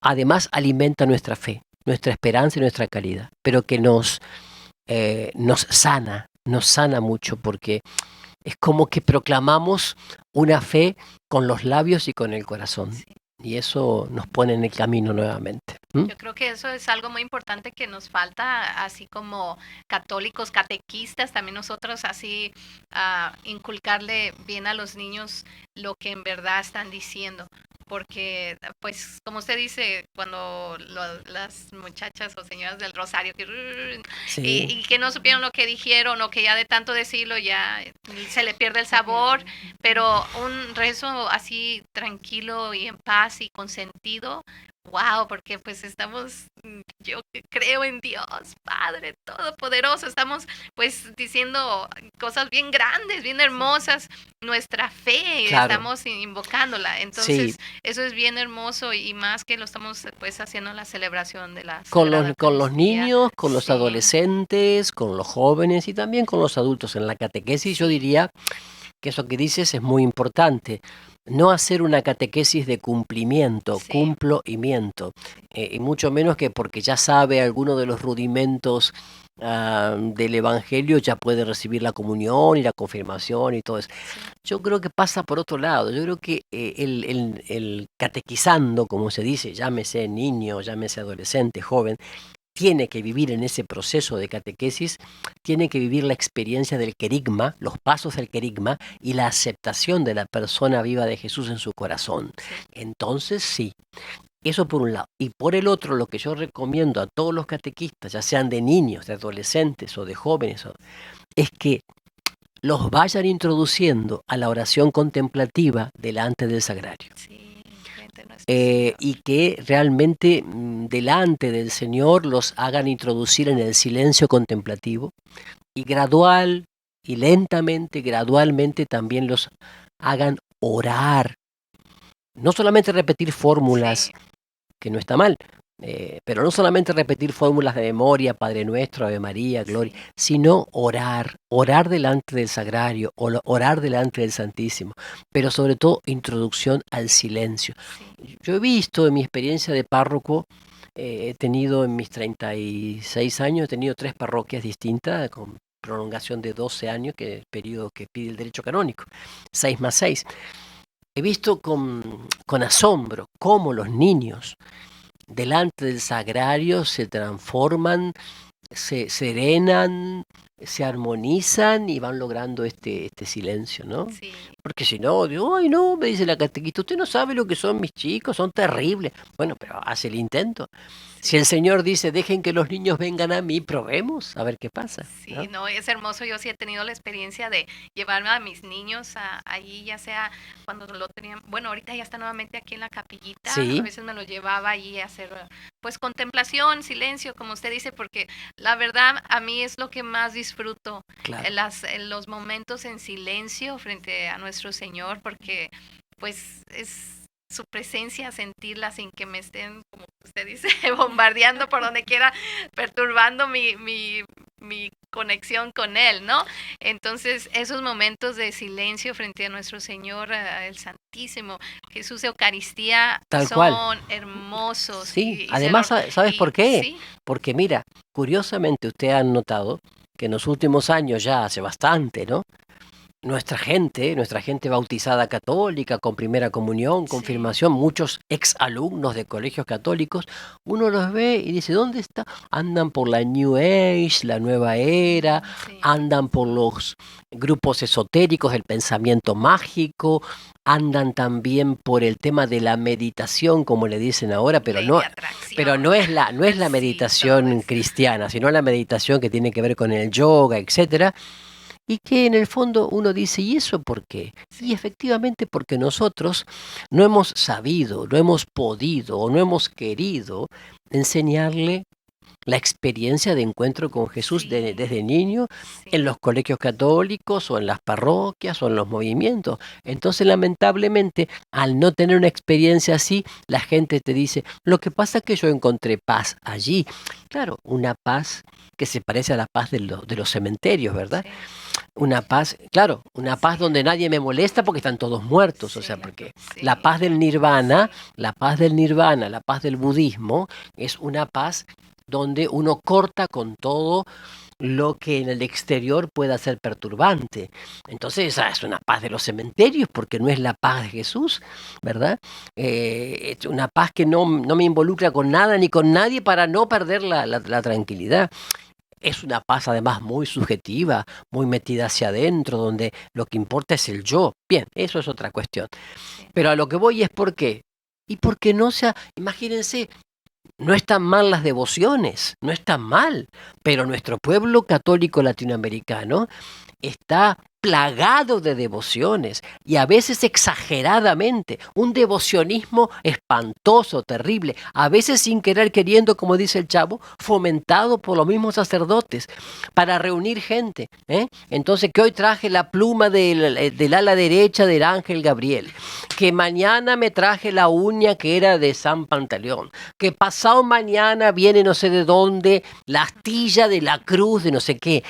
Además alimenta nuestra fe, nuestra esperanza y nuestra caridad, pero que nos sana mucho porque es como que proclamamos una fe con los labios y con el corazón. y eso nos pone en el camino nuevamente. ¿Mm? Yo creo que eso es algo muy importante que nos falta, así como católicos, catequistas, también nosotros así inculcarle bien a los niños lo que en verdad están diciendo. Porque, pues, como usted dice, cuando las muchachas o señoras del Rosario Sí, y que no supieron lo que dijeron o que ya de tanto decirlo ya se le pierde el sabor, pero un rezo así tranquilo y en paz y con sentido, wow, porque pues estamos, yo que creo en Dios, Padre Todopoderoso, estamos pues diciendo cosas bien grandes, bien hermosas, nuestra fe, y claro, estamos invocándola. sí. Entonces, eso es bien hermoso y más que lo estamos pues haciendo en la celebración de la Con Sagrada con los Eucaristía. niños, con los Sí, adolescentes, con los jóvenes y también con los adultos. En la catequesis yo sí, diría que eso que dices es muy importante. No hacer una catequesis de cumplimiento, sí, cumplo y miento. Y mucho menos que porque ya sabe alguno de los rudimentos del Evangelio, ya puede recibir la comunión y la confirmación y todo eso. sí, Yo creo que pasa por otro lado. Yo creo que el catequizando, como se dice, llámese niño, llámese adolescente, joven, tiene que vivir en ese proceso de catequesis, tiene que vivir la experiencia del querigma, los pasos del querigma y la aceptación de la persona viva de Jesús en su corazón. sí, Entonces sí, eso por un lado. Y por el otro, lo que yo recomiendo a todos los catequistas, ya sean de niños, de adolescentes o de jóvenes, es que los vayan introduciendo a la oración contemplativa delante del sagrario. sí, frente a nuestro Señor. Y que realmente delante del Señor los hagan introducir en el silencio contemplativo y gradual y lentamente, gradualmente también los hagan orar. No solamente repetir fórmulas, Sí, que no está mal, pero no solamente repetir fórmulas de memoria, Padre Nuestro, Ave María, Gloria, sí, sino orar, orar delante del sagrario, orar delante del Santísimo, pero sobre todo introducción al silencio. sí, Yo he visto en mi experiencia de párroco, he tenido en mis 36 años, he tenido 3 parroquias distintas con prolongación de 12 años, que es el periodo que pide el derecho canónico, 6 más 6. He visto con asombro cómo los niños delante del sagrario se transforman, se serenan, se armonizan y van logrando este silencio, ¿no? sí, Porque si no, digo, ay no, me dice la catequista, usted no sabe lo que son mis chicos, son terribles. Bueno, pero hace el intento. Si el sí. Señor dice, dejen que los niños vengan a mí, probemos a ver qué pasa, Sí, ¿no? no, es hermoso. Yo sí he tenido la experiencia de llevarme a mis niños allí, ya sea cuando lo tenían, bueno, ahorita ya está nuevamente aquí en la capillita, a Sí, veces me lo llevaba allí a hacer pues contemplación, silencio, como usted dice, porque la verdad a mí es lo que más disfruto, claro. en los momentos en silencio frente a nuestro Señor, porque pues es su presencia, sentirla sin que me estén, como usted dice, bombardeando por donde quiera, perturbando mi conexión con Él, ¿no? Entonces, esos momentos de silencio frente a nuestro Señor, el Santísimo, Jesús Eucaristía, Tal cual. son hermosos Sí, y se lo, además, ¿sabes por y qué? sí, Porque mira, curiosamente usted ha notado que en los últimos años, ya hace bastante, ¿no? Nuestra gente bautizada católica, con primera comunión, sí, confirmación, muchos exalumnos de colegios católicos, uno los ve y dice, ¿dónde está? Andan por la New Age, la nueva era, sí, andan por los grupos esotéricos, el pensamiento mágico, andan también por el tema de la meditación, como le dicen ahora, ley de atracción, pero no es la sí, todo meditación eso, cristiana, sino la meditación que tiene que ver con el yoga, etcétera. Y que en el fondo uno dice, ¿y eso por qué? Y sí, efectivamente porque nosotros no hemos sabido, no hemos podido o no hemos querido enseñarle la experiencia de encuentro con Jesús sí, desde niño en sí, los colegios católicos o en las parroquias o en los movimientos. Entonces, lamentablemente, al no tener una experiencia así, la gente te dice, lo que pasa es que yo encontré paz allí. Claro, una paz que se parece a la paz de los cementerios, ¿verdad? sí, Una paz, claro, una paz sí, donde nadie me molesta porque están todos muertos, o sea, sí, porque la sí, paz del nirvana, la paz del nirvana, la paz del budismo, es una paz donde uno corta con todo lo que en el exterior pueda ser perturbante. Entonces esa es una paz de los cementerios, porque no es la paz de Jesús, ¿verdad? Es una paz que no me involucra con nada ni con nadie para no perder la tranquilidad. Es una paz además muy subjetiva, muy metida hacia adentro, donde lo que importa es el yo. Bien, eso es otra cuestión. Pero a lo que voy es por qué. Y porque no sea, imagínense, no están mal las devociones, no están mal, pero nuestro pueblo católico latinoamericano está plagado de devociones y a veces exageradamente, un devocionismo espantoso, terrible, a veces sin querer queriendo, como dice el Chavo, fomentado por los mismos sacerdotes para reunir gente. Entonces, que hoy traje la pluma del ala derecha del ángel Gabriel, que mañana me traje la uña que era de San Pantaleón, que pasado mañana viene no sé de dónde la astilla de la cruz de no sé qué.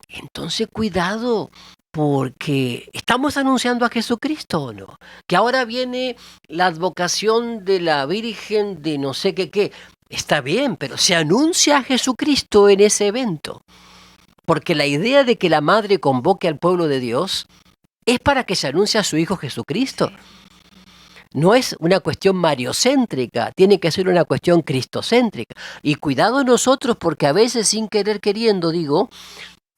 Entonces, cuidado, porque estamos anunciando a Jesucristo, ¿o no? Que ahora viene la advocación de la Virgen de no sé qué. Está bien, pero se anuncia a Jesucristo en ese evento. Porque la idea de que la Madre convoque al pueblo de Dios es para que se anuncie a su Hijo Jesucristo. No es una cuestión mariocéntrica, tiene que ser una cuestión cristocéntrica. Y cuidado nosotros, porque a veces sin querer queriendo, digo,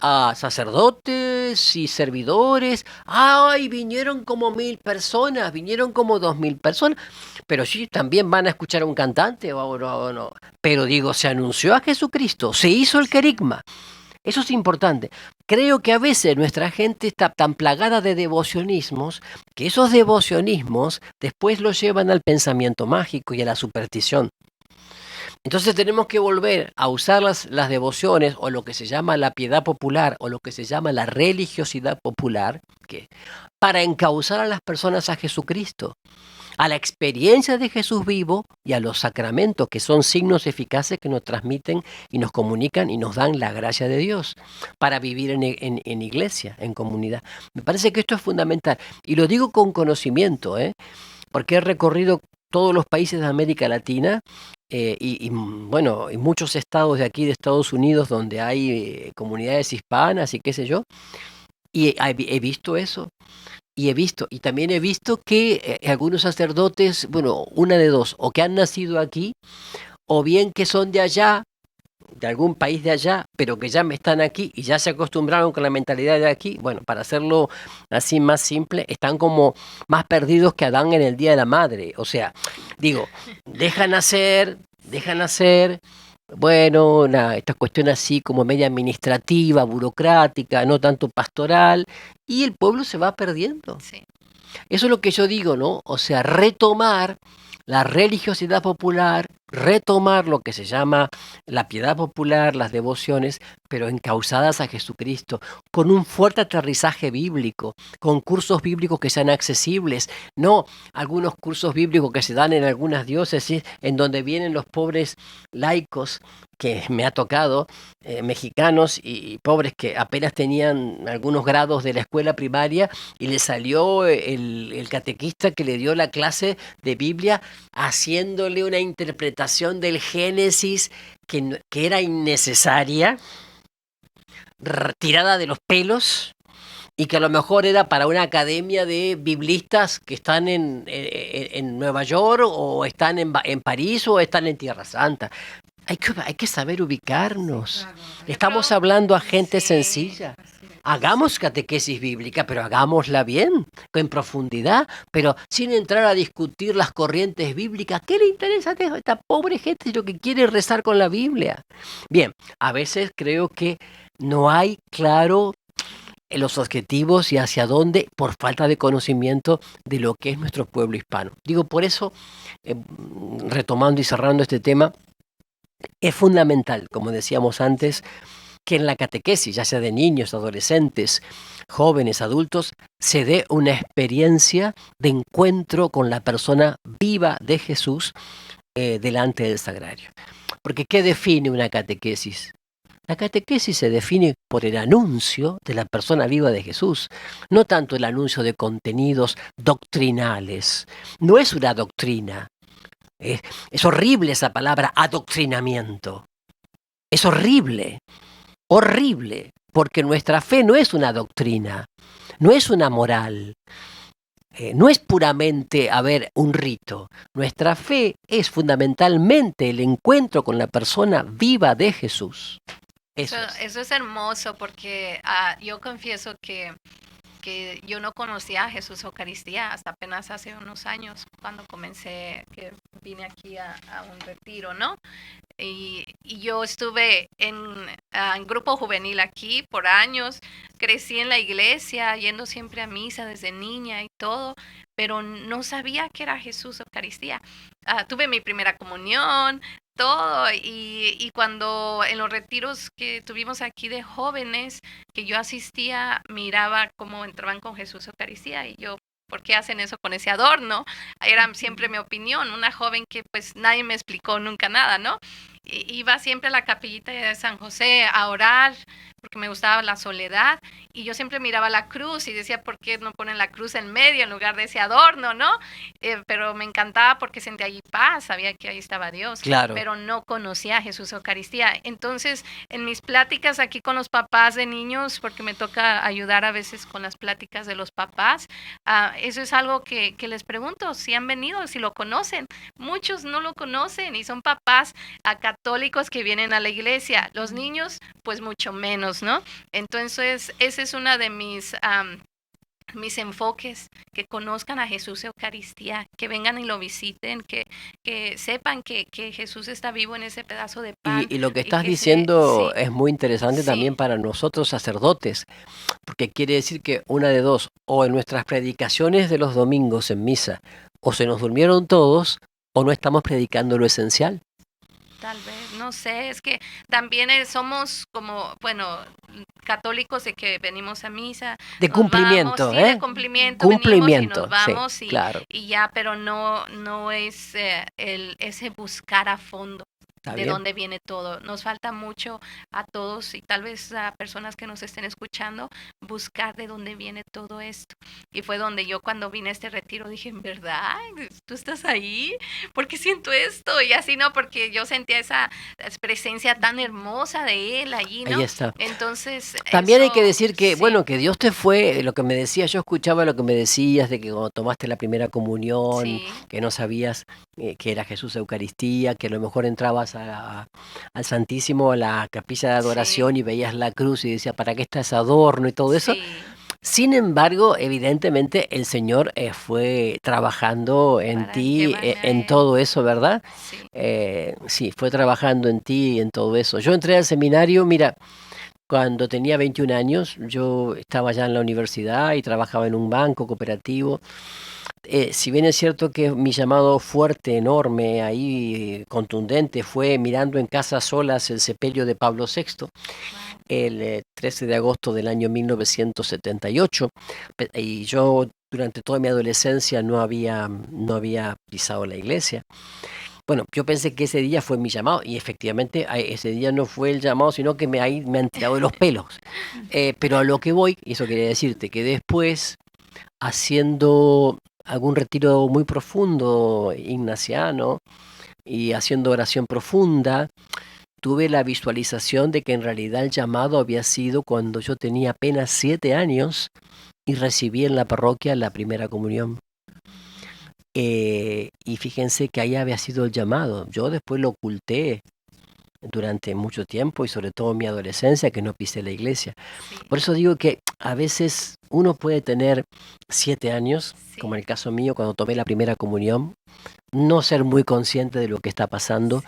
a sacerdotes y servidores, ¡ay! Vinieron como 1000 personas, vinieron como 2000 personas, pero sí, también van a escuchar a un cantante o no. Pero digo, se anunció a Jesucristo, se hizo el querigma. Eso es importante. Creo que a veces nuestra gente está tan plagada de devocionismos que esos devocionismos después los llevan al pensamiento mágico y a la superstición. Entonces tenemos que volver a usar las devociones o lo que se llama la piedad popular o lo que se llama la religiosidad popular para encauzar a las personas a Jesucristo, a la experiencia de Jesús vivo y a los sacramentos que son signos eficaces que nos transmiten y nos comunican y nos dan la gracia de Dios para vivir en iglesia, en comunidad. Me parece que esto es fundamental y lo digo con conocimiento, porque he recorrido todos los países de América Latina y muchos estados de aquí de Estados Unidos donde hay comunidades hispanas y qué sé yo, y he visto eso. Y también he visto que algunos sacerdotes, una de dos, o que han nacido aquí, o bien que son de allá, de algún país de allá, pero que ya están aquí y ya se acostumbraron con la mentalidad de aquí. Bueno, para hacerlo así más simple, están como más perdidos que Adán en el Día de la Madre. O sea, digo, dejan hacer, esta cuestión así como media administrativa, burocrática, no tanto pastoral, y el pueblo se va perdiendo. Sí. Eso es lo que yo digo, ¿no? O sea, retomar la religiosidad popular, retomar lo que se llama la piedad popular, las devociones, pero encausadas a Jesucristo, con un fuerte aterrizaje bíblico, con cursos bíblicos que sean accesibles, no algunos cursos bíblicos que se dan en algunas diócesis en donde vienen los pobres laicos que me ha tocado, mexicanos y pobres que apenas tenían algunos grados de la escuela primaria y le salió el catequista que le dio la clase de Biblia haciéndole una interpretación del Génesis que era innecesaria, tirada de los pelos, y que a lo mejor era para una academia de biblistas que están en Nueva York o están en París o están en Tierra Santa. Hay que saber ubicarnos. Claro. Estamos hablando a gente sencilla. Hagamos catequesis bíblica, pero hagámosla bien, en profundidad, pero sin entrar a discutir las corrientes bíblicas. ¿Qué le interesa a esta pobre gente lo que quiere rezar con la Biblia? Bien, a veces creo que no hay claro los objetivos y hacia dónde por falta de conocimiento de lo que es nuestro pueblo hispano. Digo, por eso, retomando y cerrando este tema, es fundamental, como decíamos antes, que en la catequesis, ya sea de niños, adolescentes, jóvenes, adultos, se dé una experiencia de encuentro con la persona viva de Jesús delante del sagrario. Porque ¿qué define una catequesis? La catequesis se define por el anuncio de la persona viva de Jesús, no tanto el anuncio de contenidos doctrinales. No es una doctrina. Es horrible esa palabra, adoctrinamiento. Es horrible. horrible, porque nuestra fe no es una doctrina, no es una moral, no es puramente, un rito. Nuestra fe es fundamentalmente el encuentro con la persona viva de Jesús. Eso es hermoso porque yo confieso que yo no conocía a Jesús Eucaristía hasta apenas hace unos años, cuando que vine aquí a un retiro, ¿no? Y yo estuve en grupo juvenil aquí por años, crecí en la iglesia, yendo siempre a misa desde niña y todo, pero no sabía que era Jesús Eucaristía. Tuve mi primera comunión, todo, y cuando en los retiros que tuvimos aquí de jóvenes, que yo asistía, miraba cómo entraban con Jesús Eucaristía, y yo, ¿por qué hacen eso con ese adorno? Era siempre mi opinión, una joven que pues nadie me explicó nunca nada, ¿no? Iba siempre a la capillita de San José a orar, porque me gustaba la soledad, y yo siempre miraba la cruz y decía, ¿por qué no ponen la cruz en medio en lugar de ese adorno, no? Pero me encantaba porque sentía allí paz, sabía que ahí estaba Dios, Claro. Pero no conocía a Jesús Eucaristía. Entonces, en mis pláticas aquí con los papás de niños, porque me toca ayudar a veces con las pláticas de los papás, eso es algo que les pregunto, si han venido, si lo conocen. Muchos no lo conocen y son papás católicos que vienen a la iglesia. Los niños, pues mucho menos, ¿no? Entonces, ese es una de mis enfoques, que conozcan a Jesús Eucaristía, que vengan y lo visiten, que sepan que Jesús está vivo en ese pedazo de pan. Y lo que estás que diciendo sí, es muy interesante también para nosotros sacerdotes, porque quiere decir que una de dos, o en nuestras predicaciones de los domingos en misa, o se nos durmieron todos, o no estamos predicando lo esencial. Tal vez, no sé, es que también somos como, bueno, católicos de que venimos a misa. De cumplimiento, vamos, sí, de cumplimiento, venimos y nos vamos, sí, claro. y ya, pero no es ese buscar a fondo de dónde viene todo. Nos falta mucho a todos, y tal vez a personas que nos estén escuchando, buscar de dónde viene todo esto. Y fue donde yo, cuando vine a este retiro, dije, ¿en verdad? ¿Tú estás ahí? ¿Por qué siento esto? Y así, ¿no? Porque yo sentía esa presencia tan hermosa de él allí, ¿no? Ahí está. Entonces, también hay que decir que, sí, bueno, que Dios te fue, lo que me decías, yo escuchaba lo que me decías de que cuando tomaste la primera comunión, sí, que no sabías que era Jesús Eucaristía, que a lo mejor entrabas al Santísimo, a la capilla de adoración, sí, y veías la cruz y decías, ¿para qué está ese adorno y todo eso? sí, Sin embargo, evidentemente el Señor fue trabajando en para ti, llevarme a en él. todo eso, ¿verdad? Sí, Sí, fue trabajando en ti y en todo eso. Yo entré al seminario, mira, cuando tenía 21 años, yo estaba ya en la universidad y trabajaba en un banco cooperativo. Si bien es cierto que mi llamado fuerte, enorme, ahí contundente, fue mirando en Casas Solas el sepelio de Pablo VI, wow, el 13 de agosto del año 1978, y yo durante toda mi adolescencia no había pisado la iglesia. Bueno, yo pensé que ese día fue mi llamado, y efectivamente ese día no fue el llamado, sino que ahí me han tirado de los pelos. Pero a lo que voy, y eso quería decirte, que después, haciendo algún retiro muy profundo, ignaciano, y haciendo oración profunda, tuve la visualización de que en realidad el llamado había sido cuando yo tenía apenas 7 años y recibí en la parroquia la primera comunión. Y fíjense que ahí había sido el llamado. Yo después lo oculté durante mucho tiempo, y sobre todo en mi adolescencia, que no pisé la iglesia. sí, Por eso digo que a veces uno puede tener 7 años, sí, como en el caso mío, cuando tomé la primera comunión, no ser muy consciente de lo que está pasando, sí,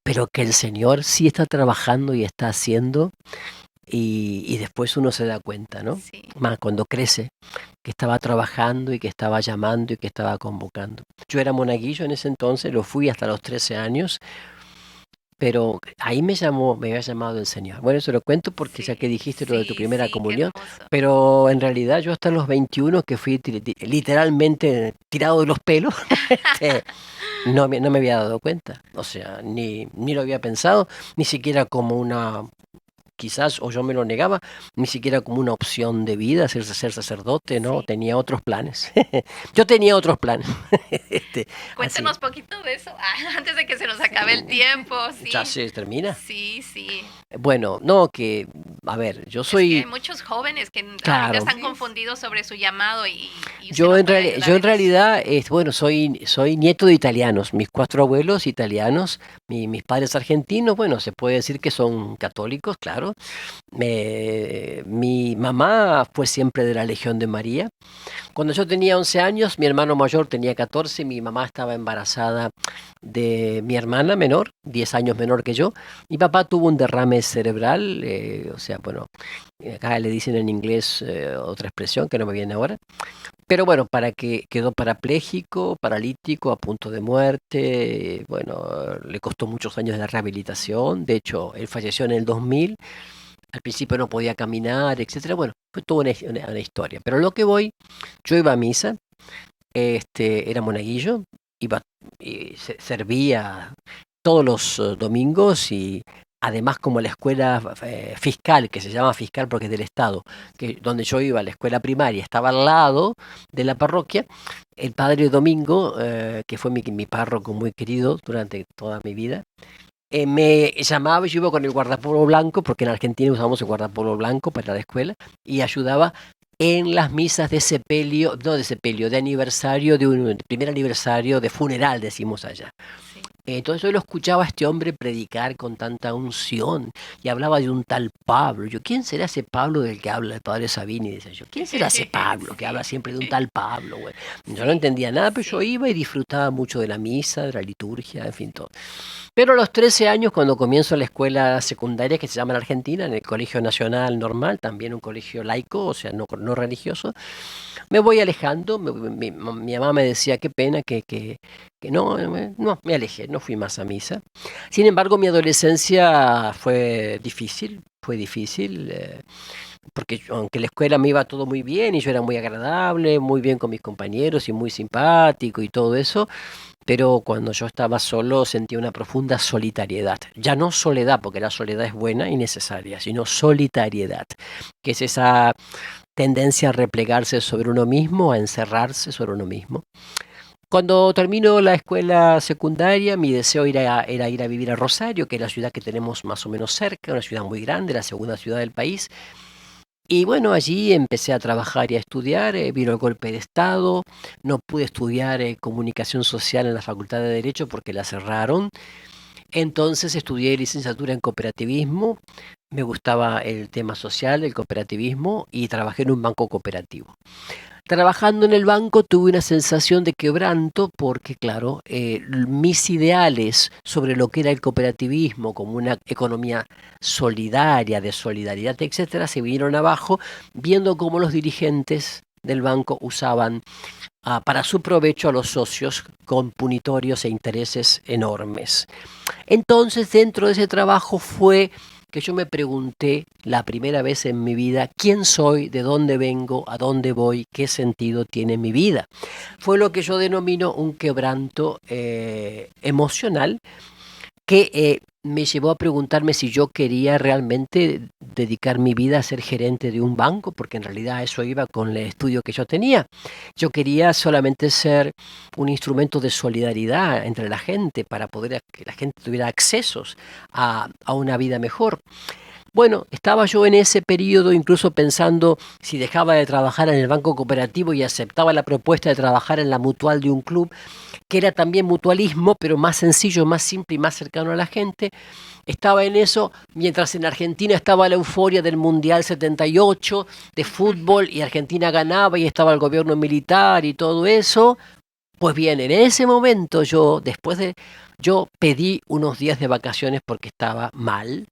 pero que el Señor sí está trabajando y está haciendo, y después uno se da cuenta, ¿no? sí. Más cuando crece, que estaba trabajando y que estaba llamando y que estaba convocando. Yo era monaguillo en ese entonces, lo fui hasta los 13 años, pero ahí me había llamado el Señor. Bueno, eso lo cuento porque ya que dijiste lo de tu primera Sí, qué comunión, hermoso. pero en realidad yo hasta los 21, que fui literalmente tirado de los pelos, no me había dado cuenta. O sea, ni lo había pensado, ni siquiera como una quizás, o yo me lo negaba, ni siquiera como una opción de vida ser sacerdote, ¿no? Sí. Tenía otros planes. Yo tenía otros planes. Así. Cuéntanos poquito de eso, antes de que se nos acabe el tiempo. Sí, ¿Ya se termina? sí, sí. Bueno, no, que, a ver, yo Es que hay soy, muchos jóvenes que ahorita claro, están Sí. confundidos sobre su llamado y usted yo nos en, puede reali- ayudar yo en en eso. realidad, bueno, soy nieto de italianos, mis 4 abuelos italianos, mis padres argentinos, bueno, se puede decir que son católicos, claro. Mi mamá fue siempre de la Legión de María. Cuando yo tenía 11 años, mi hermano mayor tenía 14, mi mamá estaba embarazada de mi hermana menor, 10 años menor que yo. Mi papá tuvo un derrame cerebral, o sea, bueno, acá le dicen en inglés otra expresión que no me viene ahora. Pero bueno, para que quedó parapléjico, paralítico, a punto de muerte. Bueno, le costó muchos años de rehabilitación. De hecho, él falleció en el 2000. Al principio no podía caminar, etcétera. Bueno, fue toda una historia. Pero lo que voy, yo iba a misa, era monaguillo, iba y servía todos los domingos y además como la escuela fiscal, que se llama fiscal porque es del Estado, que donde yo iba, la escuela primaria, estaba al lado de la parroquia, el padre Domingo, que fue mi párroco muy querido durante toda mi vida, me llamaba y yo iba con el guardapolvo blanco, porque en Argentina usamos el guardapolvo blanco para la escuela, y ayudaba en las misas de sepelio, no de sepelio, de aniversario, de un primer aniversario, de funeral, decimos allá. Sí. Entonces yo lo escuchaba a este hombre predicar con tanta unción y hablaba de un tal Pablo. Yo, ¿quién será ese Pablo del que habla el padre Sabini? Decía yo, ¿quién será ese Pablo que habla siempre de un tal Pablo, güey? Yo no entendía nada, pero yo Sí. iba y disfrutaba mucho de la misa, de la liturgia, en fin, todo. Pero a los 13 años, cuando comienzo la escuela secundaria, que se llama en Argentina, en el Colegio Nacional Normal, también un colegio laico, o sea, no religioso, me voy alejando. Mi mamá me decía, qué pena que no, me alejé, no fui más a misa. Sin embargo, mi adolescencia fue difícil, porque aunque en la escuela me iba todo muy bien y yo era muy agradable, muy bien con mis compañeros y muy simpático y todo eso, pero cuando yo estaba solo sentía una profunda solitariedad. Ya no soledad, porque la soledad es buena y necesaria, sino solitariedad, que es esa tendencia a replegarse sobre uno mismo, a encerrarse sobre uno mismo. Cuando termino la escuela secundaria, mi deseo era ir a vivir a Rosario, que es la ciudad que tenemos más o menos cerca, una ciudad muy grande, la segunda ciudad del país. Y bueno, allí empecé a trabajar y a estudiar, vino el golpe de Estado, no pude estudiar comunicación social en la Facultad de Derecho porque la cerraron. Entonces estudié licenciatura en cooperativismo, me gustaba el tema social, el cooperativismo, y trabajé en un banco cooperativo. Trabajando en el banco tuve una sensación de quebranto porque, claro, mis ideales sobre lo que era el cooperativismo como una economía solidaria, de solidaridad, etcétera, se vinieron abajo viendo cómo los dirigentes del banco usaban para su provecho a los socios con punitorios e intereses enormes. Entonces, dentro de ese trabajo fue que yo me pregunté la primera vez en mi vida quién soy, de dónde vengo, a dónde voy, qué sentido tiene mi vida. Fue lo que yo denomino un quebranto emocional que me llevó a preguntarme si yo quería realmente dedicar mi vida a ser gerente de un banco, porque en realidad eso iba con el estudio que yo tenía. Yo quería solamente ser un instrumento de solidaridad entre la gente para poder que la gente tuviera accesos a una vida mejor. Bueno, estaba yo en ese periodo incluso pensando si dejaba de trabajar en el banco cooperativo y aceptaba la propuesta de trabajar en la mutual de un club, que era también mutualismo, pero más sencillo, más simple y más cercano a la gente. Estaba en eso, mientras en Argentina estaba la euforia del Mundial 78 de fútbol y Argentina ganaba y estaba el gobierno militar y todo eso. Pues bien, en ese momento yo pedí unos días de vacaciones porque estaba mal.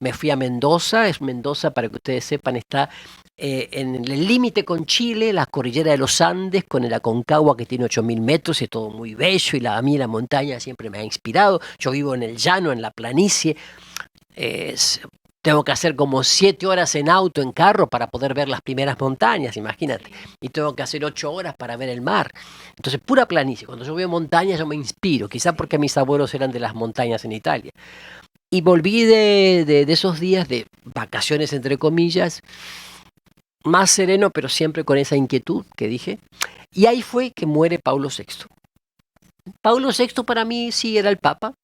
Me fui a Mendoza, Mendoza, para que ustedes sepan, está en el límite con Chile, la cordillera de los Andes, con el Aconcagua que tiene 8.000 metros, es todo muy bello, y a mí la montaña siempre me ha inspirado. Yo vivo en el llano, en la planicie, tengo que hacer como 7 horas en auto, en carro, para poder ver las primeras montañas, imagínate. Y tengo que hacer 8 horas para ver el mar. Entonces, pura planicie. Cuando yo veo montañas, yo me inspiro, quizá porque mis abuelos eran de las montañas en Italia. Y volví de esos días de vacaciones, entre comillas, más sereno, pero siempre con esa inquietud que dije. Y ahí fue que muere Pablo VI. Pablo VI para mí sí era el Papa.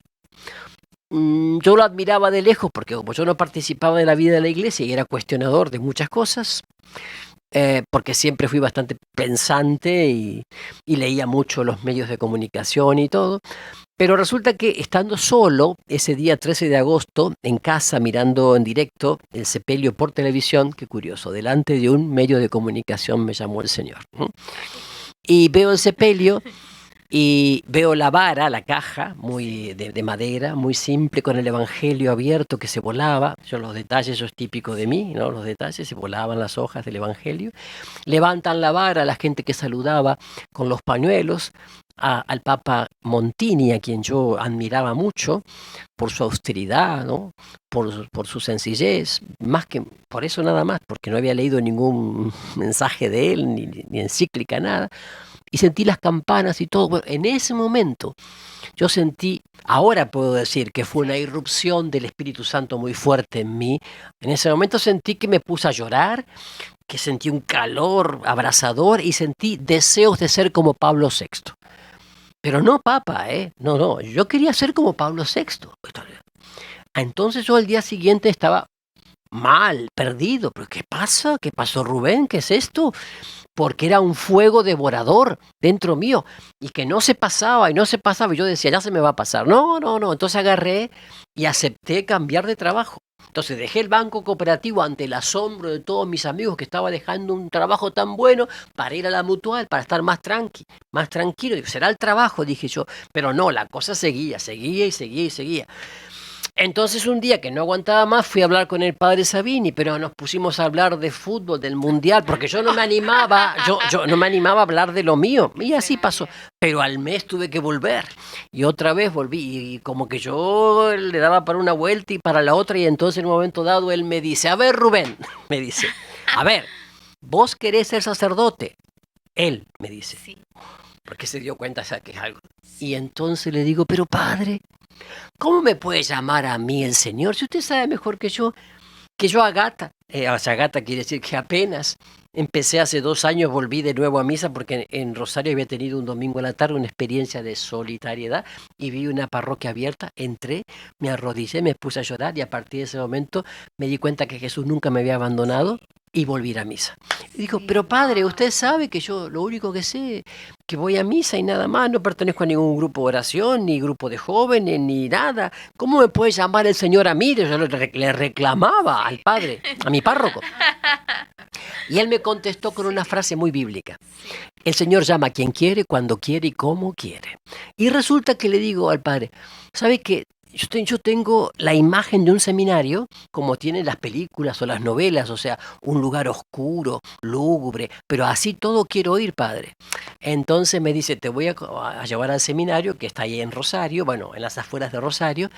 Yo lo admiraba de lejos porque como yo no participaba en la vida de la iglesia y era cuestionador de muchas cosas, porque siempre fui bastante pensante y leía mucho los medios de comunicación y todo. Pero resulta que estando solo ese día 13 de agosto en casa mirando en directo el sepelio por televisión, qué curioso, delante de un medio de comunicación me llamó el Señor. Y veo el sepelio y veo la vara, la caja, muy de madera, muy simple, con el evangelio abierto que se volaba. Yo los detalles, eso es típico de mí, ¿no? Los detalles, se volaban las hojas del evangelio. Levantan la vara, la gente que saludaba con los pañuelos, al Papa Montini, a quien yo admiraba mucho por su austeridad, ¿no? por su sencillez, más que por eso nada más, porque no había leído ningún mensaje de él, ni encíclica, nada. Y sentí las campanas y todo. Bueno, en ese momento yo sentí, ahora puedo decir que fue una irrupción del Espíritu Santo muy fuerte en mí. En ese momento sentí que me puse a llorar, que sentí un calor abrasador y sentí deseos de ser como Pablo VI. Pero no Papa, no, yo quería ser como Pablo VI. Entonces yo al día siguiente estaba mal, perdido. ¿Pero qué pasa? ¿Qué pasó, Rubén? ¿Qué es esto? Porque era un fuego devorador dentro mío y que no se pasaba y no se pasaba. Y yo decía, ya se me va a pasar. No. Entonces agarré y acepté cambiar de trabajo. Entonces dejé el banco cooperativo ante el asombro de todos mis amigos que estaba dejando un trabajo tan bueno para ir a la Mutual, para estar más tranquilo. Digo, será el trabajo, dije yo. Pero no, la cosa seguía. Entonces un día que no aguantaba más fui a hablar con el padre Sabini, pero nos pusimos a hablar de fútbol, del mundial, porque yo no me animaba, yo no me animaba a hablar de lo mío, y así pasó. Pero al mes tuve que volver, y otra vez volví, y como que yo le daba para una vuelta y para la otra, y entonces en un momento dado él me dice, a ver Rubén, me dice, a ver, vos querés ser sacerdote, él me dice, Sí. porque se dio cuenta que es algo. Y entonces le digo, pero padre, ¿cómo me puede llamar a mí el Señor si usted sabe mejor que yo agata? O sea, agata quiere decir que apenas empecé hace 2 años, volví de nuevo a misa porque en Rosario había tenido un domingo a la tarde una experiencia de solitariedad y vi una parroquia abierta, entré, me arrodillé, me puse a llorar y a partir de ese momento me di cuenta que Jesús nunca me había abandonado y volví a ir a misa. Y digo, pero padre, usted sabe que yo lo único que sé que voy a misa y nada más, no pertenezco a ningún grupo de oración, ni grupo de jóvenes, ni nada. ¿Cómo me puede llamar el Señor a mí? Yo le reclamaba al padre, a mi párroco. Y él me contestó con una frase muy bíblica. El Señor llama a quien quiere, cuando quiere y como quiere. Y resulta que le digo al padre, ¿sabe qué? Yo tengo la imagen de un seminario, como tienen las películas o las novelas, o sea, un lugar oscuro, lúgubre, pero así todo quiero ir, padre. Entonces me dice, te voy a llevar al seminario, que está ahí en Rosario, bueno, en las afueras de Rosario,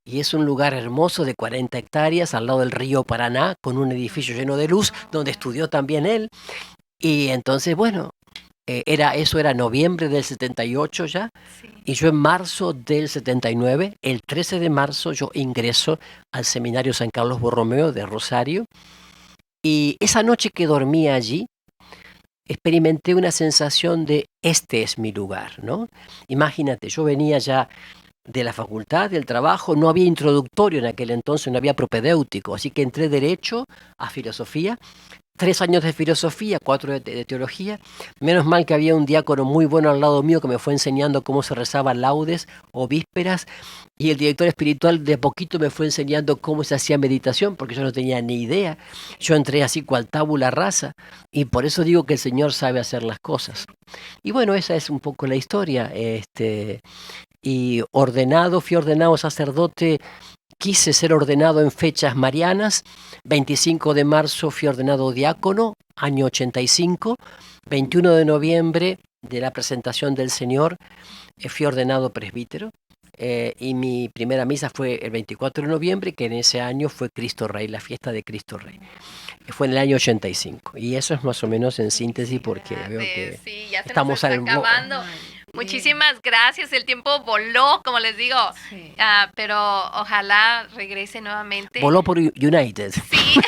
y es un lugar hermoso de 40 hectáreas al lado del río Paraná, con un edificio lleno de luz, donde estudió también él. Y entonces, bueno, eso era noviembre del 78 ya, Sí. y yo en marzo del 79, el 13 de marzo, yo ingreso al seminario San Carlos Borromeo de Rosario, y esa noche que dormía allí, experimenté una sensación de este es mi lugar, ¿no? Imagínate, yo venía ya de la facultad, del trabajo, no había introductorio en aquel entonces, no había propedéutico, así que entré derecho a filosofía, 3 años de filosofía, 4 de teología. Menos mal que había un diácono muy bueno al lado mío que me fue enseñando cómo se rezaban laudes o vísperas, y el director espiritual de a poquito me fue enseñando cómo se hacía meditación, porque yo no tenía ni idea. Yo entré así cual tabula rasa, y por eso digo que el Señor sabe hacer las cosas. Y bueno, esa es un poco la historia. Y fui ordenado sacerdote. Quise ser ordenado en fechas marianas. 25 de marzo fui ordenado diácono, año 85. 21 de noviembre de la presentación del Señor fui ordenado presbítero. Y mi primera misa fue el 24 de noviembre, que en ese año fue Cristo Rey, la fiesta de Cristo Rey. Fue en el año 85. Y eso es más o menos en síntesis porque veo que Sí, ya se estamos nos está acabando. Muchísimas gracias. El tiempo voló, como les digo, Sí. pero ojalá regrese nuevamente. Voló por United. Sí.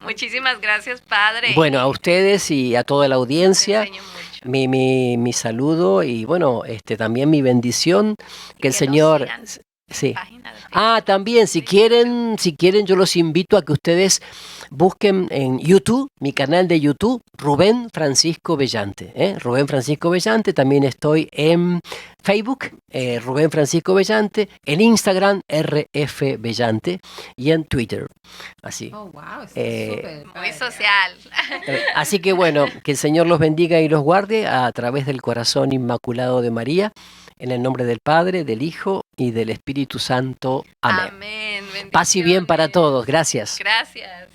Muchísimas gracias, Padre. Bueno, a ustedes y a toda la Te audiencia, enseño mucho. mi saludo y bueno, también mi bendición, Y que el nos Señor... sigan en Sí. página de Ah, Facebook. también, si quieren, yo los invito a que ustedes busquen en YouTube, mi canal de YouTube, Rubén Francisco Bellante. Rubén Francisco Bellante, también estoy en Facebook, Rubén Francisco Bellante, en Instagram, RF Bellante, y en Twitter. Así. Oh, wow, está Eh, súper Muy padre. social. Así que bueno, que el Señor los bendiga y los guarde a través del corazón inmaculado de María, en el nombre del Padre, del Hijo y del Espíritu Santo. Amén. Amén. Paz y bien para Bendiciones. todos. Gracias. Gracias.